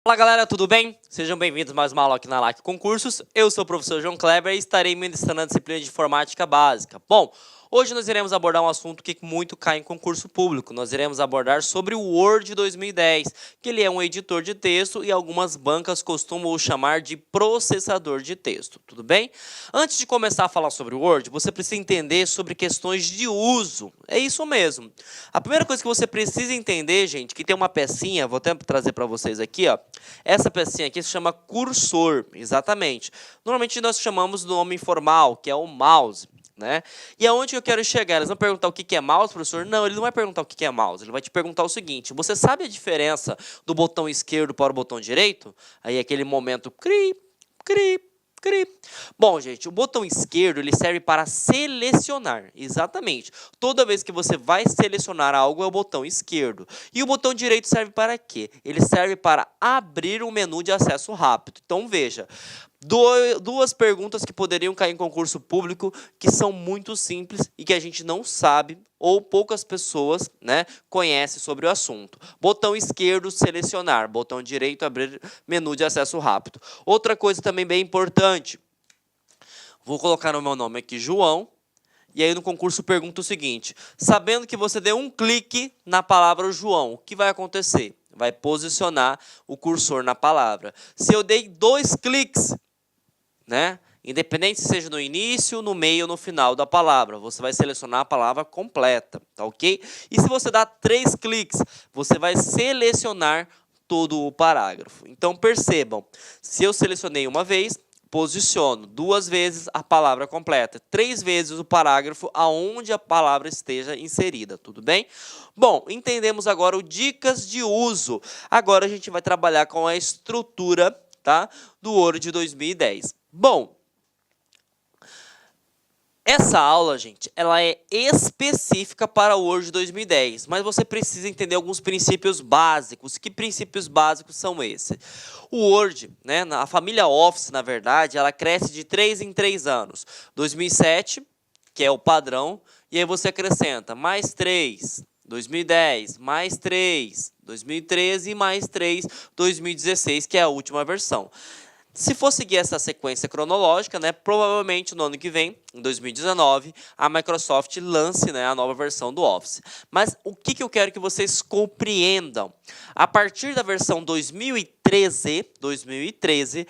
Fala galera, tudo bem? Sejam bem-vindos a mais uma aula aqui na LAC Concursos. Eu sou o professor João Kleber e estarei ministrando a disciplina de Informática Básica. Bom, hoje nós iremos abordar um assunto que muito cai em concurso público. Nós iremos abordar sobre o Word 2010, que ele é um editor de texto e algumas bancas costumam o chamar de processador de texto, tudo bem? Antes de começar a falar sobre o Word, você precisa entender sobre questões de uso. É isso mesmo. A primeira coisa que você precisa entender, gente, que tem uma pecinha, vou até trazer para vocês aqui, ó. Essa pecinha aqui se chama cursor, exatamente. Normalmente nós chamamos do nome informal, que é o mouse, né? E aonde eu quero chegar? Eles vão perguntar o que é mouse, professor? Não, ele não vai perguntar o que é mouse. Ele vai te perguntar o seguinte: você sabe a diferença do botão esquerdo para o botão direito? Aí aquele momento cri, cri, cri. Bom, gente, o botão esquerdo ele serve para selecionar, exatamente. Toda vez que você vai selecionar algo é o botão esquerdo. E o botão direito serve para quê? Ele serve para abrir um menu de acesso rápido. Então veja, duas perguntas que poderiam cair em concurso público que são muito simples e que a gente não sabe ou poucas pessoas, né, conhecem sobre o assunto. Botão esquerdo, selecionar. Botão direito, abrir menu de acesso rápido. Outra coisa também bem importante. Vou colocar o meu nome aqui, João. E aí no concurso pergunta o seguinte: sabendo que você deu um clique na palavra João, o que vai acontecer? Vai posicionar o cursor na palavra. Se eu dei 2 cliques, né? Independente se seja no início, no meio ou no final da palavra, você vai selecionar a palavra completa, tá ok? E se você dá 3 cliques, você vai selecionar todo o parágrafo. Então percebam, se eu selecionei uma vez, posiciono 2 vezes a palavra completa, 3 vezes o parágrafo aonde a palavra esteja inserida, tudo bem? Bom, entendemos agora o dicas de uso. Agora a gente vai trabalhar com a estrutura, tá, do Word 2010. Bom, essa aula, gente, ela é específica para o Word 2010, mas você precisa entender alguns princípios básicos. Que princípios básicos são esses? O Word, né, a família Office, na verdade, ela cresce de 3 em 3 anos. 2007, que é o padrão, e aí você acrescenta mais 3, 2010, mais 3, 2013 e mais 3, 2016, que é a última versão. Se for seguir essa sequência cronológica, né, provavelmente no ano que vem, em 2019, a Microsoft lance, né, a nova versão do Office. Mas o que eu quero que vocês compreendam? A partir da versão 2013,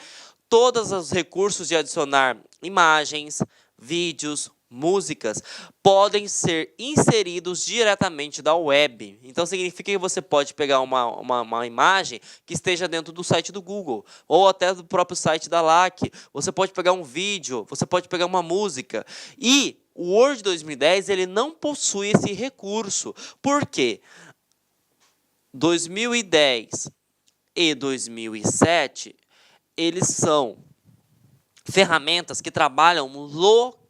todos os recursos de adicionar imagens, vídeos, músicas podem ser inseridos diretamente da web. Então significa que você pode pegar uma imagem que esteja dentro do site do Google ou até do próprio site da LAC. Você pode pegar um vídeo, você pode pegar uma música. E o Word 2010 ele não possui esse recurso. Por quê? 2010 e 2007 eles são ferramentas que trabalham localmente.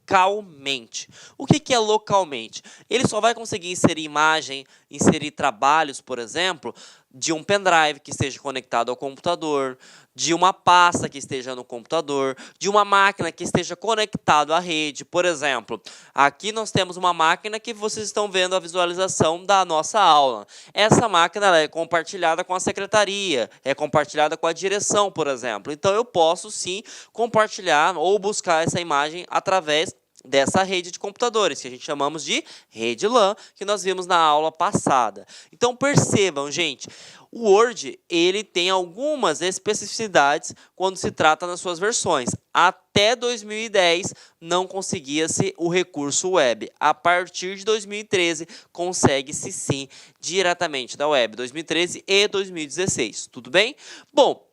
O que é localmente? Ele só vai conseguir inserir imagem, inserir trabalhos, por exemplo, de um pendrive que esteja conectado ao computador, de uma pasta que esteja no computador, de uma máquina que esteja conectado à rede. Por exemplo, aqui nós temos uma máquina que vocês estão vendo a visualização da nossa aula. Essa máquina ela é compartilhada com a secretaria, é compartilhada com a direção, por exemplo. Então eu posso sim compartilhar ou buscar essa imagem através dessa rede de computadores, que a gente chamamos de rede LAN, que nós vimos na aula passada. Então percebam, gente, o Word ele tem algumas especificidades quando se trata nas suas versões. Até 2010 não conseguia-se o recurso web. A partir de 2013 consegue-se sim diretamente da web. 2013 e 2016, tudo bem? Bom,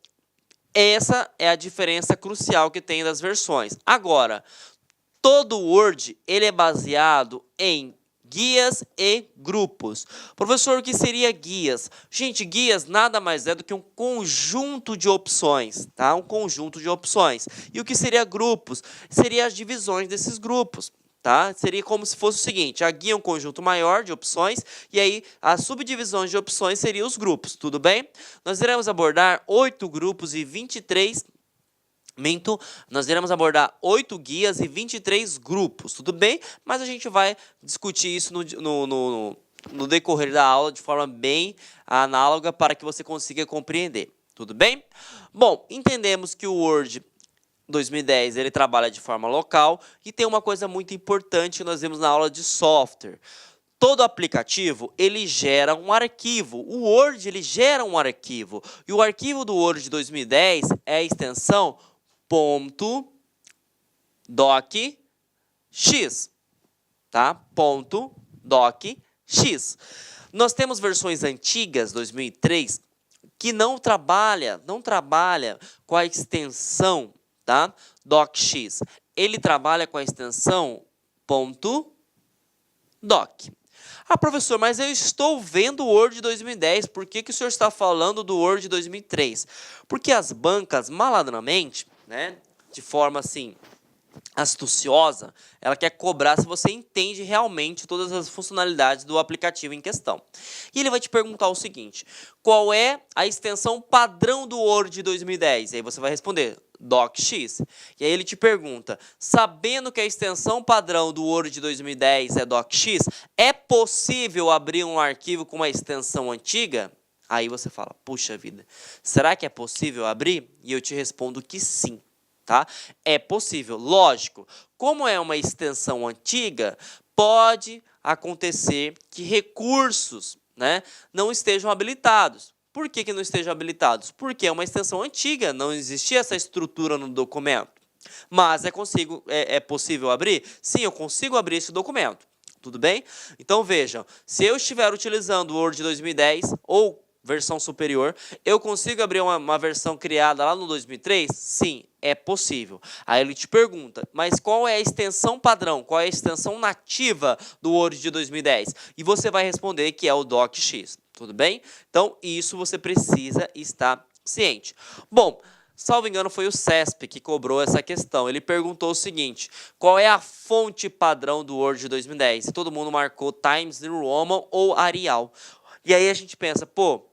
essa é a diferença crucial que tem das versões. Agora, todo o Word ele é baseado em guias e grupos. Professor, o que seria guias? Gente, guias nada mais é do que um conjunto de opções, tá? Um conjunto de opções. E o que seria grupos? Seria as divisões desses grupos. Tá? Seria como se fosse o seguinte: a guia é um conjunto maior de opções e aí as subdivisões de opções seriam os grupos, tudo bem? Nós iremos abordar 8 grupos e 23 nós iremos abordar 8 guias e 23 grupos, tudo bem? Mas a gente vai discutir isso no decorrer da aula de forma bem análoga para que você consiga compreender. Tudo bem? Bom, entendemos que o Word 2010 ele trabalha de forma local e tem uma coisa muito importante que nós vimos na aula de software. Todo aplicativo, ele gera um arquivo. O Word, ele gera um arquivo. E o arquivo do Word de 2010 é a extensão .docx, tá? .docx. Nós temos versões antigas, 2003, que não trabalha com a extensão, tá? .docx. Ele trabalha com a extensão .doc. Ah, professor, mas eu estou vendo o Word 2010, por que o senhor está falando do Word 2003? Porque as bancas, malandramente, né, de forma assim, astuciosa, ela quer cobrar se você entende realmente todas as funcionalidades do aplicativo em questão. E ele vai te perguntar o seguinte, qual é a extensão padrão do Word 2010? E aí você vai responder, docx. E aí ele te pergunta, sabendo que a extensão padrão do Word 2010 é docx, é possível abrir um arquivo com uma extensão antiga? Aí você fala, puxa vida, será que é possível abrir? E eu te respondo que sim. Tá? É possível, lógico. Como é uma extensão antiga, pode acontecer que recursos, né, não estejam habilitados. Por que não estejam habilitados? Porque é uma extensão antiga, não existia essa estrutura no documento. Mas é possível abrir? Sim, eu consigo abrir esse documento. Tudo bem? Então vejam, se eu estiver utilizando o Word 2010 ou versão superior, eu consigo abrir uma versão criada lá no 2003? Sim, é possível. Aí ele te pergunta, mas qual é a extensão padrão? Qual é a extensão nativa do Word de 2010? E você vai responder que é o docx. Tudo bem? Então, isso você precisa estar ciente. Bom, salvo engano, foi o CESP que cobrou essa questão. Ele perguntou o seguinte, qual é a fonte padrão do Word de 2010? E todo mundo marcou Times New Roman ou Arial. E aí a gente pensa, pô,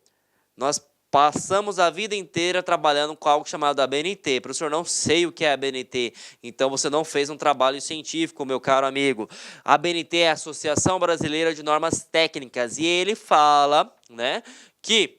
nós passamos a vida inteira trabalhando com algo chamado ABNT. Professor, não sei o que é ABNT. Então, você não fez um trabalho científico, meu caro amigo. A ABNT é a Associação Brasileira de Normas Técnicas. E ele fala, né, que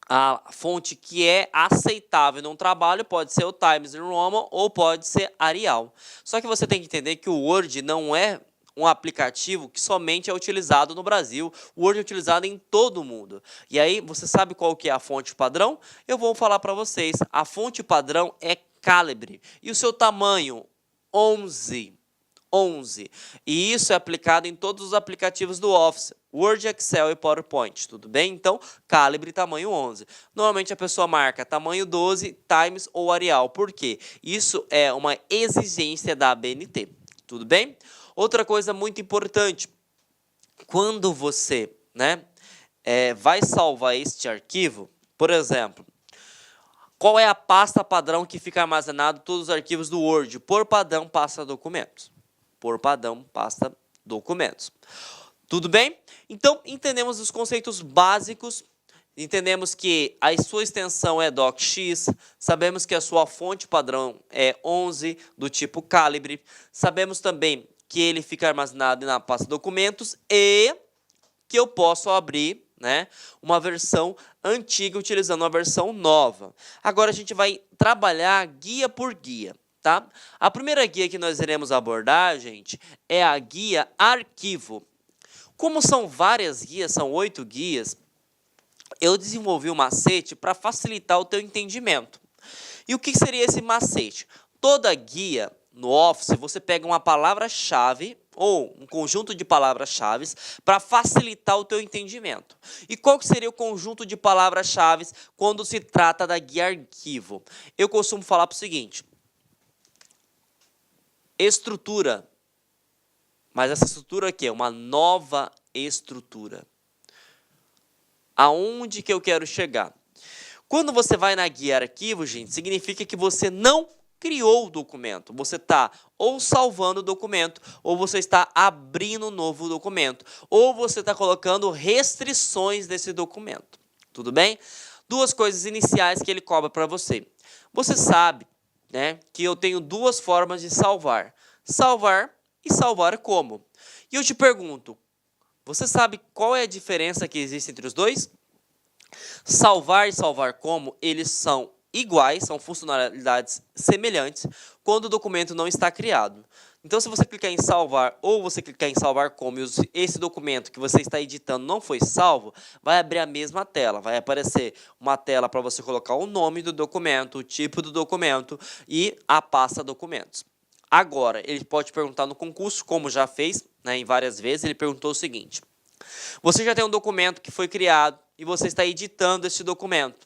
a fonte que é aceitável num trabalho pode ser o Times New Roman ou pode ser Arial. Só que você tem que entender que o Word não é um aplicativo que somente é utilizado no Brasil. O Word é utilizado em todo o mundo. E aí, você sabe qual que é a fonte padrão? Eu vou falar para vocês. A fonte padrão é Calibre. E o seu tamanho? 11. E isso é aplicado em todos os aplicativos do Office. Word, Excel e PowerPoint, tudo bem? Então, Calibre tamanho 11. Normalmente a pessoa marca tamanho 12, Times ou Arial. Por quê? Isso é uma exigência da ABNT, tudo bem? Outra coisa muito importante, quando você, né, vai salvar este arquivo, por exemplo, qual é a pasta padrão que fica armazenado todos os arquivos do Word? Por padrão, pasta documentos. Por padrão, pasta documentos. Tudo bem? Então, entendemos os conceitos básicos, entendemos que a sua extensão é docx, sabemos que a sua fonte padrão é 11, do tipo Calibre, sabemos também que ele fica armazenado na pasta documentos e que eu posso abrir, né, uma versão antiga utilizando uma versão nova. Agora a gente vai trabalhar guia por guia, tá? A primeira guia que nós iremos abordar, gente, é a guia arquivo. Como são várias guias, são 8 guias, eu desenvolvi um macete para facilitar o teu entendimento. E o que seria esse macete? Toda guia no Office, você pega uma palavra-chave ou um conjunto de palavras-chave para facilitar o teu entendimento. E qual que seria o conjunto de palavras-chave quando se trata da guia arquivo? Eu costumo falar para o seguinte, estrutura, mas essa estrutura aqui é uma nova estrutura. Aonde que eu quero chegar? Quando você vai na guia arquivo, gente, significa que você não criou o documento. Você está ou salvando o documento, ou você está abrindo um novo documento, ou você está colocando restrições desse documento. Tudo bem? Duas coisas iniciais que ele cobra para você. Você sabe, né, que eu tenho duas formas de salvar. Salvar e salvar como? E eu te pergunto, você sabe qual é a diferença que existe entre os dois? Salvar e salvar como, eles são iguais, são funcionalidades semelhantes quando o documento não está criado. Então, se você clicar em salvar ou você clicar em salvar como e esse documento que você está editando não foi salvo, vai abrir a mesma tela. Vai aparecer uma tela para você colocar o nome do documento, o tipo do documento e a pasta documentos. Agora, ele pode perguntar no concurso, como já fez, né, em várias vezes, ele perguntou o seguinte: você já tem um documento que foi criado e você está editando esse documento.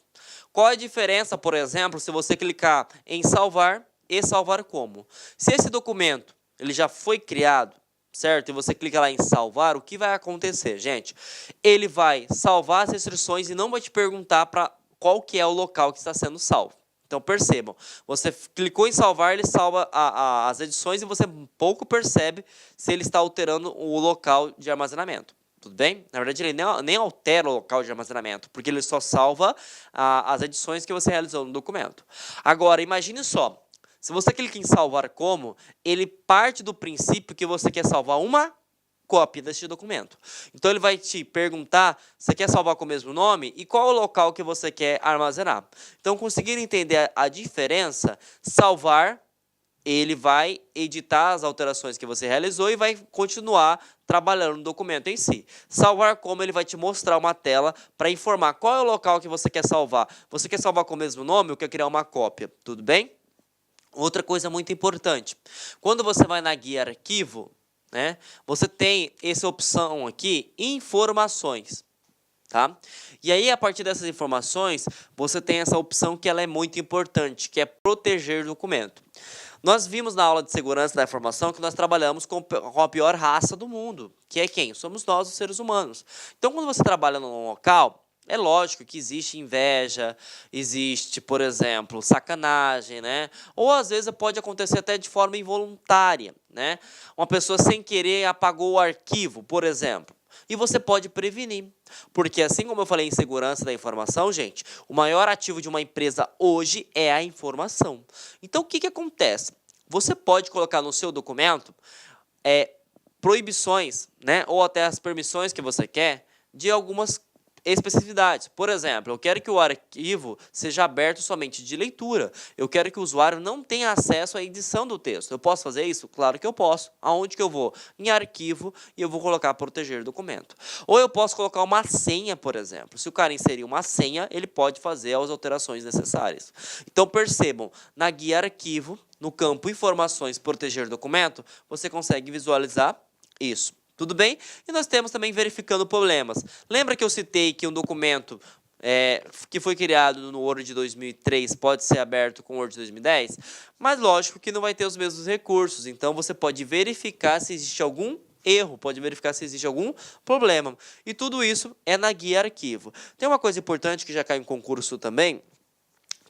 Qual é a diferença, por exemplo, se você clicar em salvar e salvar como? Se esse documento ele já foi criado, certo? E você clica lá em salvar, o que vai acontecer, gente? Ele vai salvar as restrições e não vai te perguntar para qual que é o local que está sendo salvo. Então, percebam, você clicou em salvar, ele salva as edições e você pouco percebe se ele está alterando o local de armazenamento. Tudo bem? Na verdade, ele nem altera o local de armazenamento, porque ele só salva as edições que você realizou no documento. Agora, imagine só, se você clica em salvar como, ele parte do princípio que você quer salvar uma cópia deste documento. Então, ele vai te perguntar se você quer salvar com o mesmo nome e qual é o local que você quer armazenar. Então, conseguindo entender a diferença, salvar, ele vai editar as alterações que você realizou e vai continuar trabalhando no documento em si. Salvar como, ele vai te mostrar uma tela para informar qual é o local que você quer salvar. Você quer salvar com o mesmo nome ou quer criar uma cópia? Tudo bem? Outra coisa muito importante, quando você vai na guia arquivo, né, você tem essa opção aqui, informações. Tá? E aí, a partir dessas informações, você tem essa opção que ela é muito importante, que é proteger documento. Nós vimos na aula de segurança da informação que nós trabalhamos com a pior raça do mundo, que é quem? Somos nós, os seres humanos. Então, quando você trabalha num local, é lógico que existe inveja, existe, por exemplo, sacanagem, né? Ou às vezes pode acontecer até de forma involuntária, né? Uma pessoa sem querer apagou o arquivo, por exemplo. E você pode prevenir, porque assim como eu falei em segurança da informação, gente, o maior ativo de uma empresa hoje é a informação. Então, o que acontece? Você pode colocar no seu documento proibições, né, ou até as permissões que você quer de algumas especificidades. Por exemplo, eu quero que o arquivo seja aberto somente de leitura. Eu quero que o usuário não tenha acesso à edição do texto. Eu posso fazer isso? Claro que eu posso. Aonde que eu vou? Em arquivo e eu vou colocar proteger documento. Ou eu posso colocar uma senha, por exemplo. Se o cara inserir uma senha, ele pode fazer as alterações necessárias. Então percebam, na guia arquivo, no campo informações proteger documento, você consegue visualizar isso. Tudo bem? E nós temos também verificando problemas. Lembra que eu citei que um documento que foi criado no Word de 2003 pode ser aberto com o Word de 2010? Mas lógico que não vai ter os mesmos recursos. Então, você pode verificar se existe algum erro, pode verificar se existe algum problema. E tudo isso é na guia arquivo. Tem uma coisa importante que já caiu em concurso também,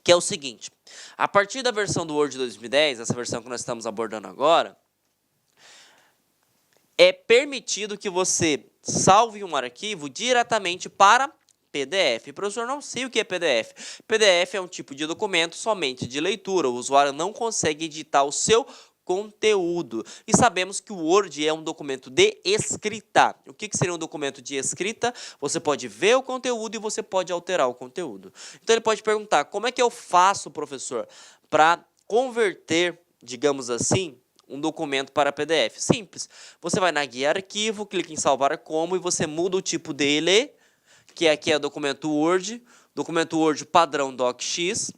que é o seguinte. A partir da versão do Word de 2010, essa versão que nós estamos abordando agora, é permitido que você salve um arquivo diretamente para PDF. Professor, não sei o que é PDF. PDF é um tipo de documento somente de leitura. O usuário não consegue editar o seu conteúdo. E sabemos que o Word é um documento de escrita. O que seria um documento de escrita? Você pode ver o conteúdo e você pode alterar o conteúdo. Então, ele pode perguntar, como é que eu faço, professor, para converter, digamos assim, um documento para PDF? Simples. Você vai na guia arquivo, clica em salvar como e você muda o tipo dele, que aqui é documento Word padrão DocX.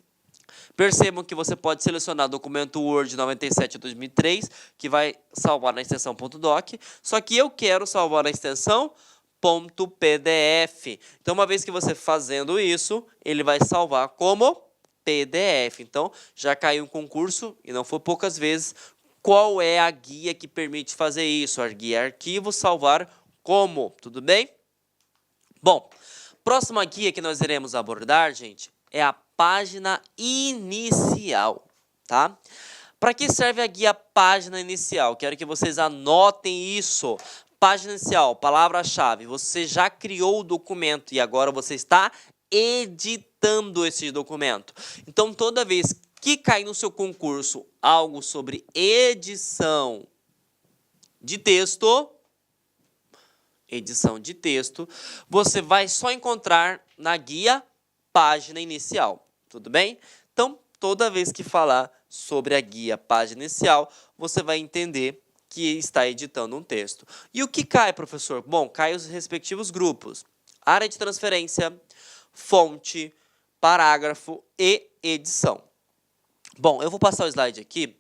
Percebam que você pode selecionar documento Word 97 2003, que vai salvar na extensão .doc, só que eu quero salvar na extensão .pdf. Então, uma vez que você fazendo isso, ele vai salvar como PDF. Então, já caiu um concurso, e não foi poucas vezes. Qual é a guia que permite fazer isso? A guia arquivo salvar como, tudo bem? Bom, próxima guia que nós iremos abordar, gente, é a página inicial, tá? Para que serve a guia página inicial? Quero que vocês anotem isso. Página inicial, palavra-chave. Você já criou o documento e agora você está editando esse documento. Então, toda vez que cair no seu concurso algo sobre edição de texto, edição de texto, você vai só encontrar na guia página inicial, tudo bem? Então, toda vez que falar sobre a guia página inicial, você vai entender que está editando um texto. E o que cai, professor? Bom, cai os respectivos grupos. Área de transferência, fonte, parágrafo e edição. Bom, eu vou passar o slide aqui,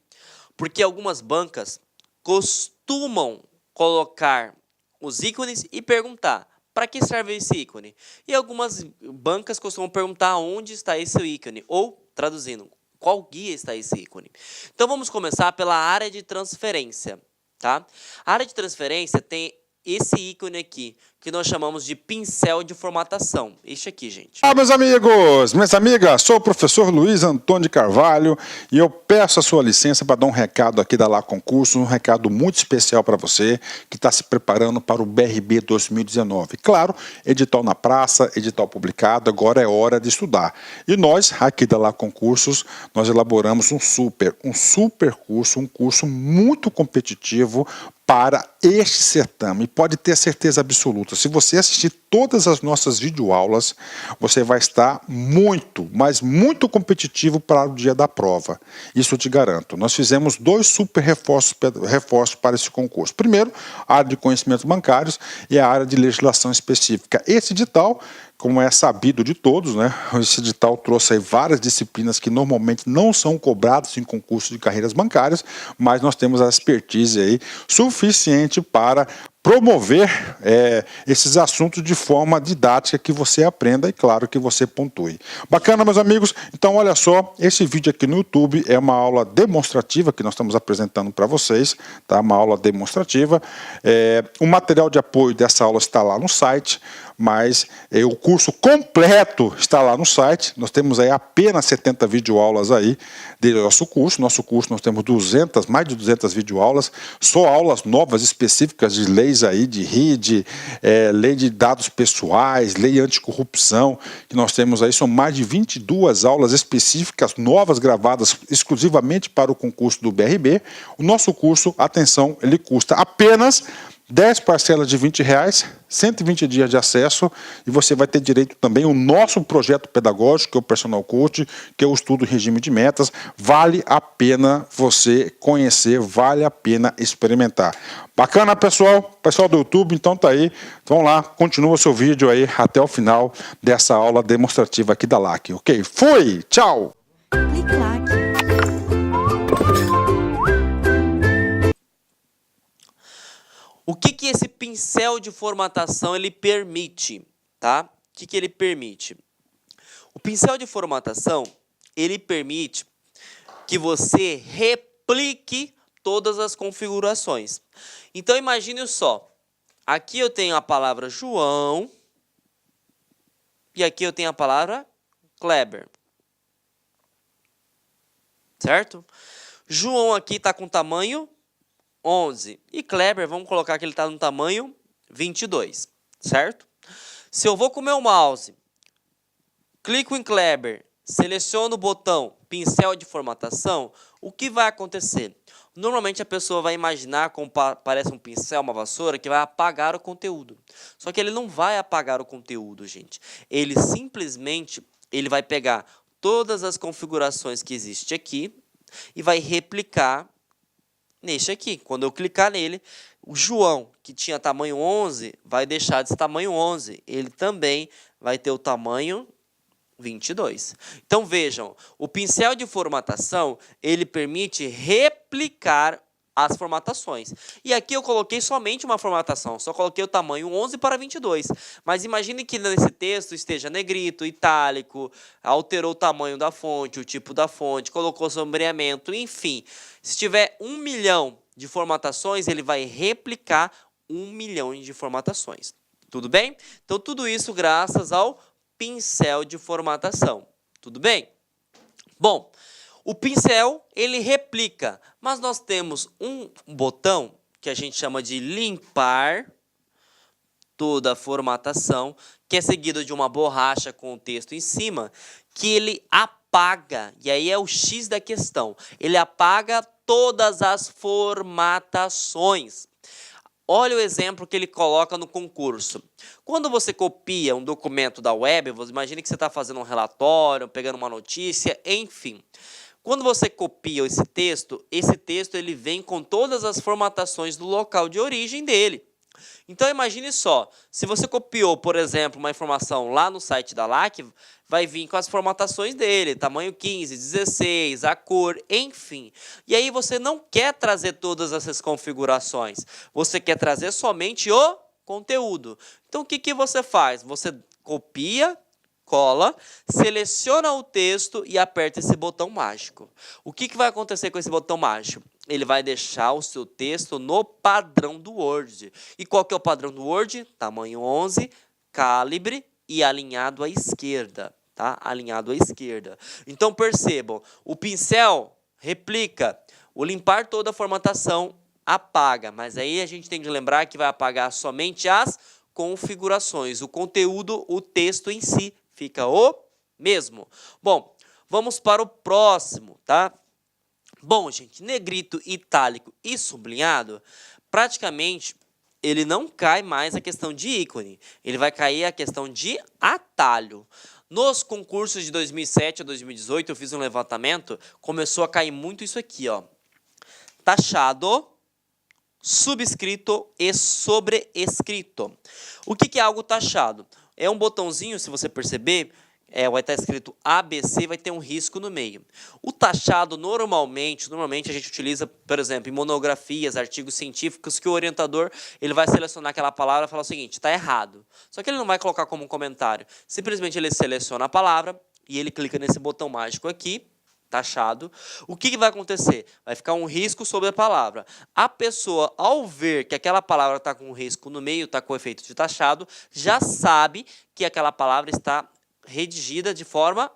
porque algumas bancas costumam colocar os ícones e perguntar para que serve esse ícone. E algumas bancas costumam perguntar onde está esse ícone, ou, traduzindo, qual guia está esse ícone. Então, vamos começar pela área de transferência. Tá? A área de transferência tem esse ícone aqui, que nós chamamos de pincel de formatação. Este aqui, gente. Olá, meus amigos, minhas amigas, sou o professor Luiz Antônio de Carvalho e eu peço a sua licença para dar um recado aqui da Lá Concurso, um recado muito especial para você que está se preparando para o BRB 2019. Claro, edital na praça, edital publicado, agora é hora de estudar. E nós, aqui da Lá Concursos, nós elaboramos um super curso, um curso muito competitivo para este certame. Pode ter certeza absoluta, se você assistir todas as nossas videoaulas, você vai estar muito, mas muito competitivo para o dia da prova. Isso eu te garanto. Nós fizemos 2 super reforços para esse concurso. Primeiro, a área de conhecimentos bancários e a área de legislação específica. Esse edital, como é sabido de todos, né? Esse edital trouxe aí várias disciplinas que normalmente não são cobradas em concursos de carreiras bancárias, mas nós temos a expertise aí suficiente para promover esses assuntos de forma didática que você aprenda e, claro, que você pontue. Bacana, meus amigos? Então, olha só, esse vídeo aqui no YouTube é uma aula demonstrativa que nós estamos apresentando para vocês, tá? Uma aula demonstrativa. O material de apoio dessa aula está lá no site, mas o curso completo está lá no site. Nós temos aí apenas 70 videoaulas aí do nosso curso. Nosso curso nós temos mais de 200 videoaulas, só aulas novas específicas de leis aí, de RID, lei de dados pessoais, lei anticorrupção, que nós temos aí, são mais de 22 aulas específicas, novas, gravadas exclusivamente para o concurso do BRB. O nosso curso, atenção, ele custa apenas 10 parcelas de R$20, 120 dias de acesso, e você vai ter direito também ao nosso projeto pedagógico, que é o Personal Coach, que é o estudo em regime de metas. Vale a pena você conhecer, vale a pena experimentar. Bacana, pessoal? Pessoal do YouTube, então tá aí. Vamos lá, continua o seu vídeo aí até o final dessa aula demonstrativa aqui da LAC, ok? Fui! Tchau! O que esse pincel de formatação ele permite, tá? O que ele permite? O pincel de formatação, ele permite que você replique todas as configurações. Então, imagine só. Aqui eu tenho a palavra João e aqui eu tenho a palavra Kleber. Certo? João aqui está com tamanho 11. E Kleber, vamos colocar que ele está no tamanho 22, certo? Se eu vou com o meu mouse, clico em Kleber, seleciono o botão pincel de formatação, o que vai acontecer? Normalmente a pessoa vai imaginar, como parece um pincel, uma vassoura, que vai apagar o conteúdo. Só que ele não vai apagar o conteúdo, gente. Ele simplesmente vai pegar todas as configurações que existem aqui e vai replicar neste aqui. Quando eu clicar nele, o João, que tinha tamanho 11, vai deixar de ser tamanho 11. Ele também vai ter o tamanho 22. Então, vejam, o pincel de formatação, ele permite replicar as formatações. E aqui eu coloquei somente uma formatação, só coloquei o tamanho 11 para 22. Mas imagine que nesse texto esteja negrito, itálico, alterou o tamanho da fonte, o tipo da fonte, colocou sombreamento, enfim. Se tiver 1 milhão de formatações, ele vai replicar 1 milhão de formatações. Tudo bem? Então, tudo isso graças ao pincel de formatação. Tudo bem? Bom, o pincel, ele replica, mas nós temos um botão que a gente chama de limpar toda a formatação, que é seguido de uma borracha com o texto em cima, que ele apaga, e aí é o X da questão, ele apaga todas as formatações. Olha o exemplo que ele coloca no concurso. Quando você copia um documento da web, imagine que você está fazendo um relatório, pegando uma notícia, enfim. Quando você copia esse texto ele vem com todas as formatações do local de origem dele. Então imagine só, se você copiou, por exemplo, uma informação lá no site da LAC, vai vir com as formatações dele, tamanho 15, 16, a cor, enfim. E aí você não quer trazer todas essas configurações, você quer trazer somente o conteúdo. Então o que você faz? Você copia, cola, seleciona o texto e aperta esse botão mágico. O que vai acontecer com esse botão mágico? Ele vai deixar o seu texto no padrão do Word. E qual que é o padrão do Word? Tamanho 11, calibre e alinhado à esquerda. Tá? Alinhado à esquerda. Então percebam, o pincel replica, o limpar toda a formatação apaga. Mas aí a gente tem que lembrar que vai apagar somente as configurações. O conteúdo, o texto em si, fica o mesmo. Bom, vamos para o próximo, tá? Bom, gente, negrito, itálico e sublinhado, praticamente ele não cai mais a questão de ícone. Ele vai cair a questão de atalho. Nos concursos de 2007 a 2018, eu fiz um levantamento, começou a cair muito isso aqui, ó. Taxado, subscrito e sobrescrito. O que é algo taxado? É um botãozinho, se você perceber, vai estar escrito ABC, vai ter um risco no meio. O taxado, normalmente a gente utiliza, por exemplo, em monografias, artigos científicos, que o orientador ele vai selecionar aquela palavra e falar o seguinte, está errado. Só que ele não vai colocar como um comentário. Simplesmente ele seleciona a palavra e ele clica nesse botão mágico aqui, taxado. O que vai acontecer? Vai ficar um risco sobre a palavra. A pessoa, ao ver que aquela palavra está com um risco no meio, está com o efeito de taxado, já sabe que aquela palavra está redigida de forma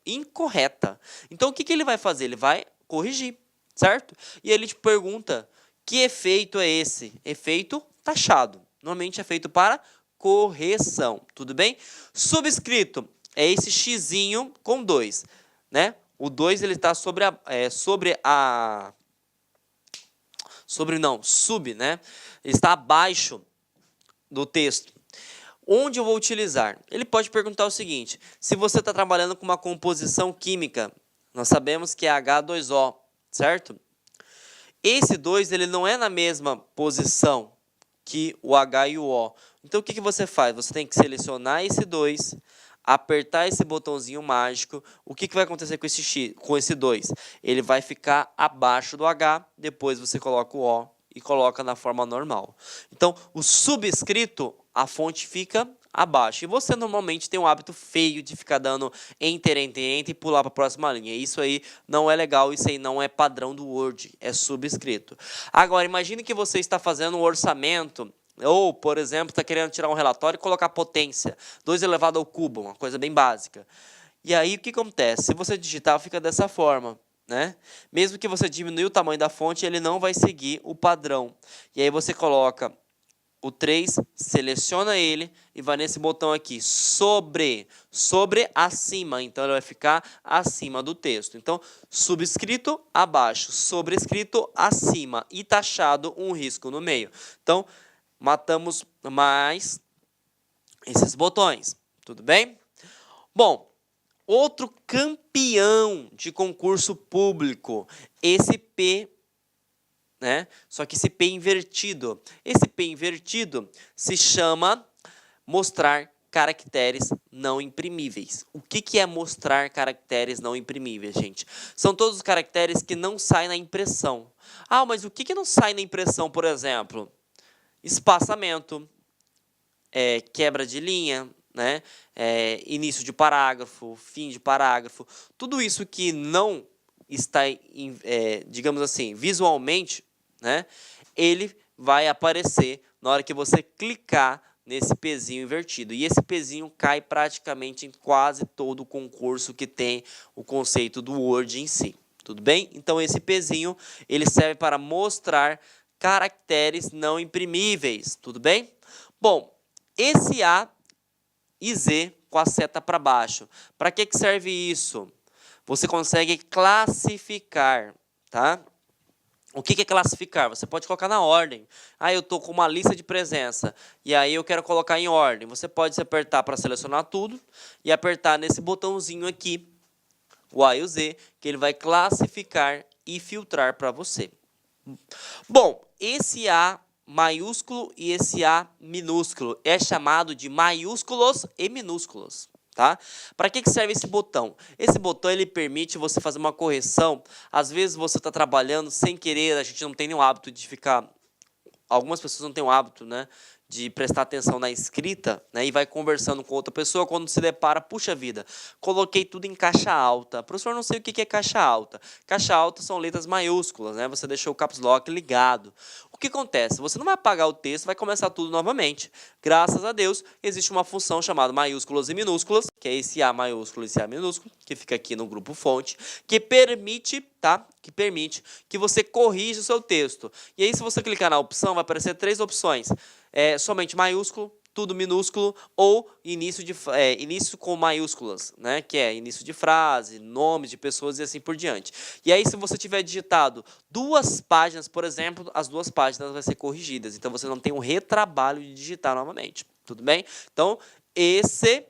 incorreta. Então, o que ele vai fazer? Ele vai corrigir, certo? E ele te pergunta, que efeito é esse? Efeito taxado. Normalmente é feito para correção, tudo bem? Subscrito é esse xizinho com 2, né? O 2 ele está sub, né? Ele está abaixo do texto. Onde eu vou utilizar? Ele pode perguntar o seguinte, se você está trabalhando com uma composição química, nós sabemos que é H2O, certo? Esse 2 ele não é na mesma posição que o H e o O. Então o que você faz? Você tem que selecionar esse 2, apertar esse botãozinho mágico. O que vai acontecer com esse X, com esse 2? Ele vai ficar abaixo do H, depois você coloca o O e coloca na forma normal. Então, o subscrito, a fonte fica abaixo. E você normalmente tem um hábito feio de ficar dando enter, enter, enter e pular para a próxima linha. Isso aí não é legal, isso aí não é padrão do Word, é subscrito. Agora, imagine que você está fazendo um orçamento, ou, por exemplo, está querendo tirar um relatório e colocar potência, 2 elevado ao cubo, uma coisa bem básica. E aí, o que acontece? Se você digitar, fica dessa forma. Né? Mesmo que você diminua o tamanho da fonte, ele não vai seguir o padrão. E aí você coloca o 3, seleciona ele e vai nesse botão aqui, sobre acima. Então, ele vai ficar acima do texto. Então, subscrito abaixo, sobrescrito acima e taxado um risco no meio. Então, matamos mais esses botões. Tudo bem? Bom, outro campeão de concurso público, esse P, né? Só que esse P invertido. Esse P invertido se chama mostrar caracteres não imprimíveis. O que é mostrar caracteres não imprimíveis, gente? São todos os caracteres que não saem na impressão. Ah, mas o que não sai na impressão, por exemplo? Espaçamento, quebra de linha, né? Início de parágrafo, fim de parágrafo, tudo isso que não está, digamos assim, visualmente, né? Ele vai aparecer na hora que você clicar nesse pezinho invertido. E esse pezinho cai praticamente em quase todo o concurso que tem o conceito do Word em si. Tudo bem? Então, esse pezinho ele serve para mostrar caracteres não imprimíveis. Tudo bem? Bom, esse A e Z com a seta para baixo. Para que serve isso? Você consegue classificar, tá? O que é classificar? Você pode colocar na ordem. Ah, eu estou com uma lista de presença e aí eu quero colocar em ordem. Você pode apertar para selecionar tudo e apertar nesse botãozinho aqui, o A e o Z, que ele vai classificar e filtrar para você. Bom, esse A maiúsculo e esse A minúsculo é chamado de maiúsculos e minúsculos. Tá? Para que serve esse botão? Esse botão ele permite você fazer uma correção. Às vezes você está trabalhando sem querer, a gente não tem nenhum hábito de ficar... Algumas pessoas não têm o hábito, né, de prestar atenção na escrita, né, e vai conversando com outra pessoa, quando se depara, puxa vida, coloquei tudo em caixa alta. Professor, não sei o que é caixa alta. Caixa alta são letras maiúsculas, né, você deixou o caps lock ligado. O que acontece? Você não vai apagar o texto, vai começar tudo novamente. Graças a Deus, existe uma função chamada maiúsculas e minúsculas, que é esse A maiúsculo e esse A minúsculo, que fica aqui no grupo fonte, que permite, tá? Que permite que você corrija o seu texto. E aí, se você clicar na opção, vai aparecer 3 opções. Somente maiúsculo, tudo minúsculo, ou início com maiúsculas, né? Que é início de frase, nomes de pessoas e assim por diante. E aí, se você tiver digitado 2 páginas, por exemplo, as 2 páginas vão ser corrigidas. Então, você não tem um retrabalho de digitar novamente. Tudo bem? Então, esse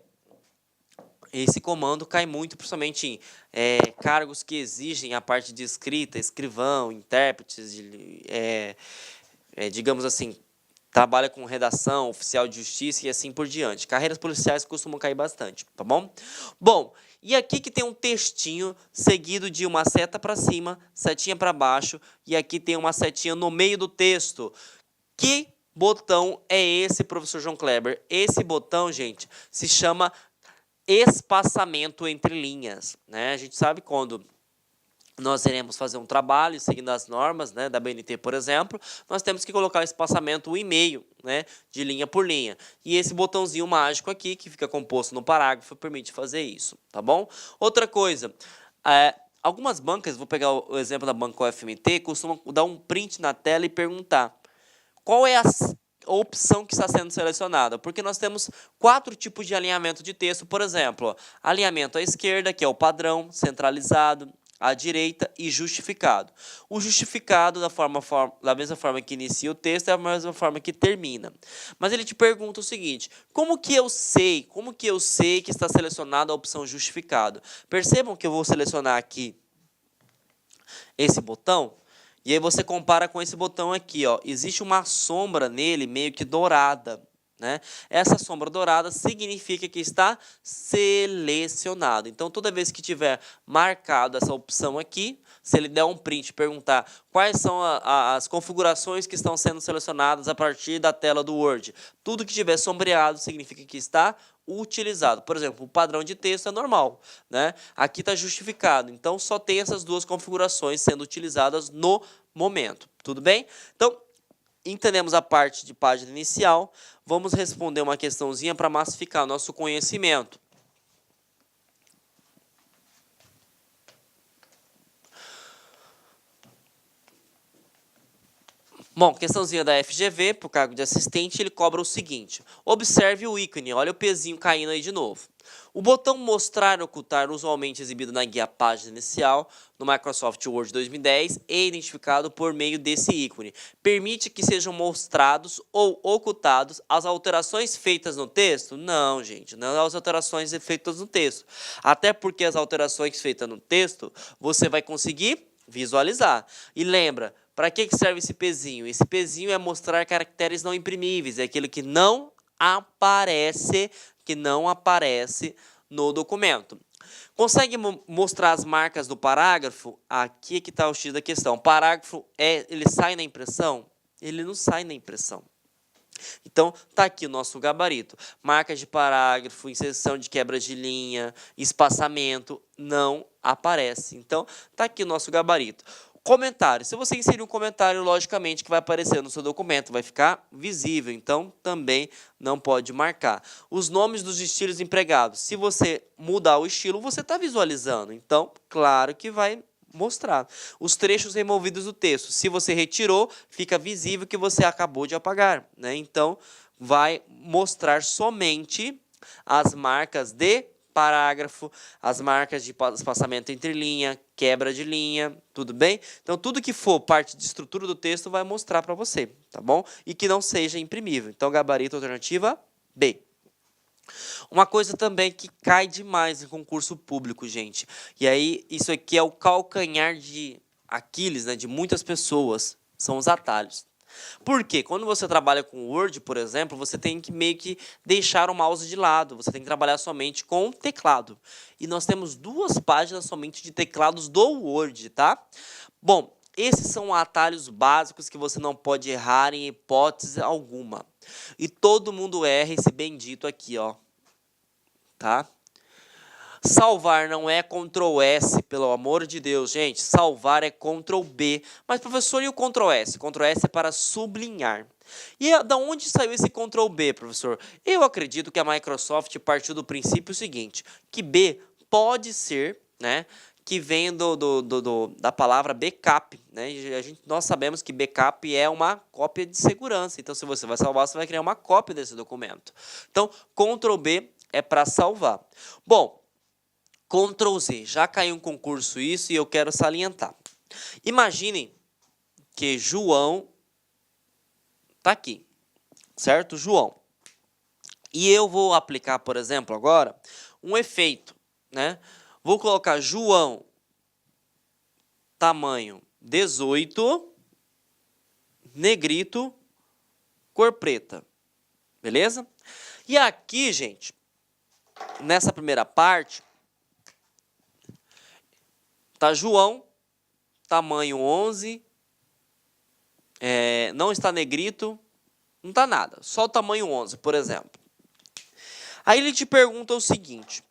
comando cai muito, principalmente em cargos que exigem a parte de escrita, escrivão, intérpretes, digamos assim, trabalha com redação, oficial de justiça e assim por diante. Carreiras policiais costumam cair bastante, tá bom? Bom, e aqui que tem um textinho seguido de uma seta para cima, setinha para baixo, e aqui tem uma setinha no meio do texto. Que botão é esse, professor João Kleber? Esse botão, gente, se chama espaçamento entre linhas, né? A gente sabe quando nós iremos fazer um trabalho seguindo as normas, né, da BNT, por exemplo, nós temos que colocar o espaçamento 1,5, né, de linha por linha. E esse botãozinho mágico aqui, que fica composto no parágrafo, permite fazer isso, tá bom? Outra coisa, algumas bancas, vou pegar o exemplo da banca UFMT, costumam dar um print na tela e perguntar qual é a opção que está sendo selecionada, porque nós temos 4 tipos de alinhamento de texto, por exemplo, alinhamento à esquerda, que é o padrão, centralizado, à direita e justificado. O justificado, da mesma forma que inicia o texto, é a mesma forma que termina. Mas ele te pergunta o seguinte, como que eu sei que está selecionada a opção justificado? Percebam que eu vou selecionar aqui esse botão, e aí você compara com esse botão aqui, ó. Existe uma sombra nele meio que dourada, né? Essa sombra dourada significa que está selecionado. Então, toda vez que tiver marcado essa opção aqui, se ele der um print e perguntar quais são as configurações que estão sendo selecionadas a partir da tela do Word, tudo que tiver sombreado significa que está utilizado. Por exemplo, o padrão de texto é normal, né? Aqui está justificado. Então, só tem essas 2 configurações sendo utilizadas no momento. Tudo bem? Então, entendemos a parte de página inicial. Vamos responder uma questãozinha para massificar o nosso conhecimento. Bom, questãozinha da FGV, para o cargo de assistente, ele cobra o seguinte. Observe o ícone, olha o pezinho caindo aí de novo. O botão mostrar e ocultar, usualmente exibido na guia página inicial, no Microsoft Word 2010, é identificado por meio desse ícone. Permite que sejam mostrados ou ocultados as alterações feitas no texto? Não, gente, não as alterações feitas no texto. Até porque as alterações feitas no texto, você vai conseguir visualizar. E lembra, para que serve esse pezinho? Esse pezinho é mostrar caracteres não imprimíveis, é aquilo que não aparece no documento. Consegue mostrar as marcas do parágrafo? Aqui que está o X da questão. O parágrafo, ele sai na impressão? Ele não sai na impressão. Então, está aqui o nosso gabarito. Marcas de parágrafo, inserção de quebras de linha, espaçamento, não aparece. Então, está aqui o nosso gabarito. Comentário. Se você inserir um comentário, logicamente que vai aparecer no seu documento, vai ficar visível, então também não pode marcar. Os nomes dos estilos empregados. Se você mudar o estilo, você está visualizando, então claro que vai mostrar. Os trechos removidos do texto. Se você retirou, fica visível que você acabou de apagar, né? Então vai mostrar somente as marcas de parágrafo, as marcas de espaçamento entre linha, quebra de linha, tudo bem? Então, tudo que for parte de estrutura do texto vai mostrar para você, tá bom? E que não seja imprimível. Então, gabarito alternativa B. Uma coisa também que cai demais em concurso público, gente. E aí, isso aqui é o calcanhar de Aquiles, né, de muitas pessoas, são os atalhos. Por quê? Quando você trabalha com Word, por exemplo, você tem que meio que deixar o mouse de lado. Você tem que trabalhar somente com teclado. E nós temos 2 páginas somente de teclados do Word, tá? Bom, esses são atalhos básicos que você não pode errar em hipótese alguma. E todo mundo erra esse bendito aqui, ó. Tá? Salvar não é Ctrl S, pelo amor de Deus, gente. Salvar é Ctrl B. Mas, professor, e o Ctrl S? Ctrl S é para sublinhar. E da onde saiu esse Ctrl B, professor? Eu acredito que a Microsoft partiu do princípio seguinte, que B pode ser, né, que vem da palavra backup, né? Nós sabemos que backup é uma cópia de segurança. Então, se você vai salvar, você vai criar uma cópia desse documento. Então, Ctrl B é para salvar. Bom, Ctrl Z, já caiu um concurso isso e eu quero salientar. Imaginem que João está aqui, certo? João. E eu vou aplicar, por exemplo, agora, um efeito, né? Vou colocar João, tamanho 18, negrito, cor preta. Beleza? E aqui, gente, nessa primeira parte, tá João, tamanho 11, não está negrito, não está nada, só o tamanho 11, por exemplo. Aí ele te pergunta o seguinte,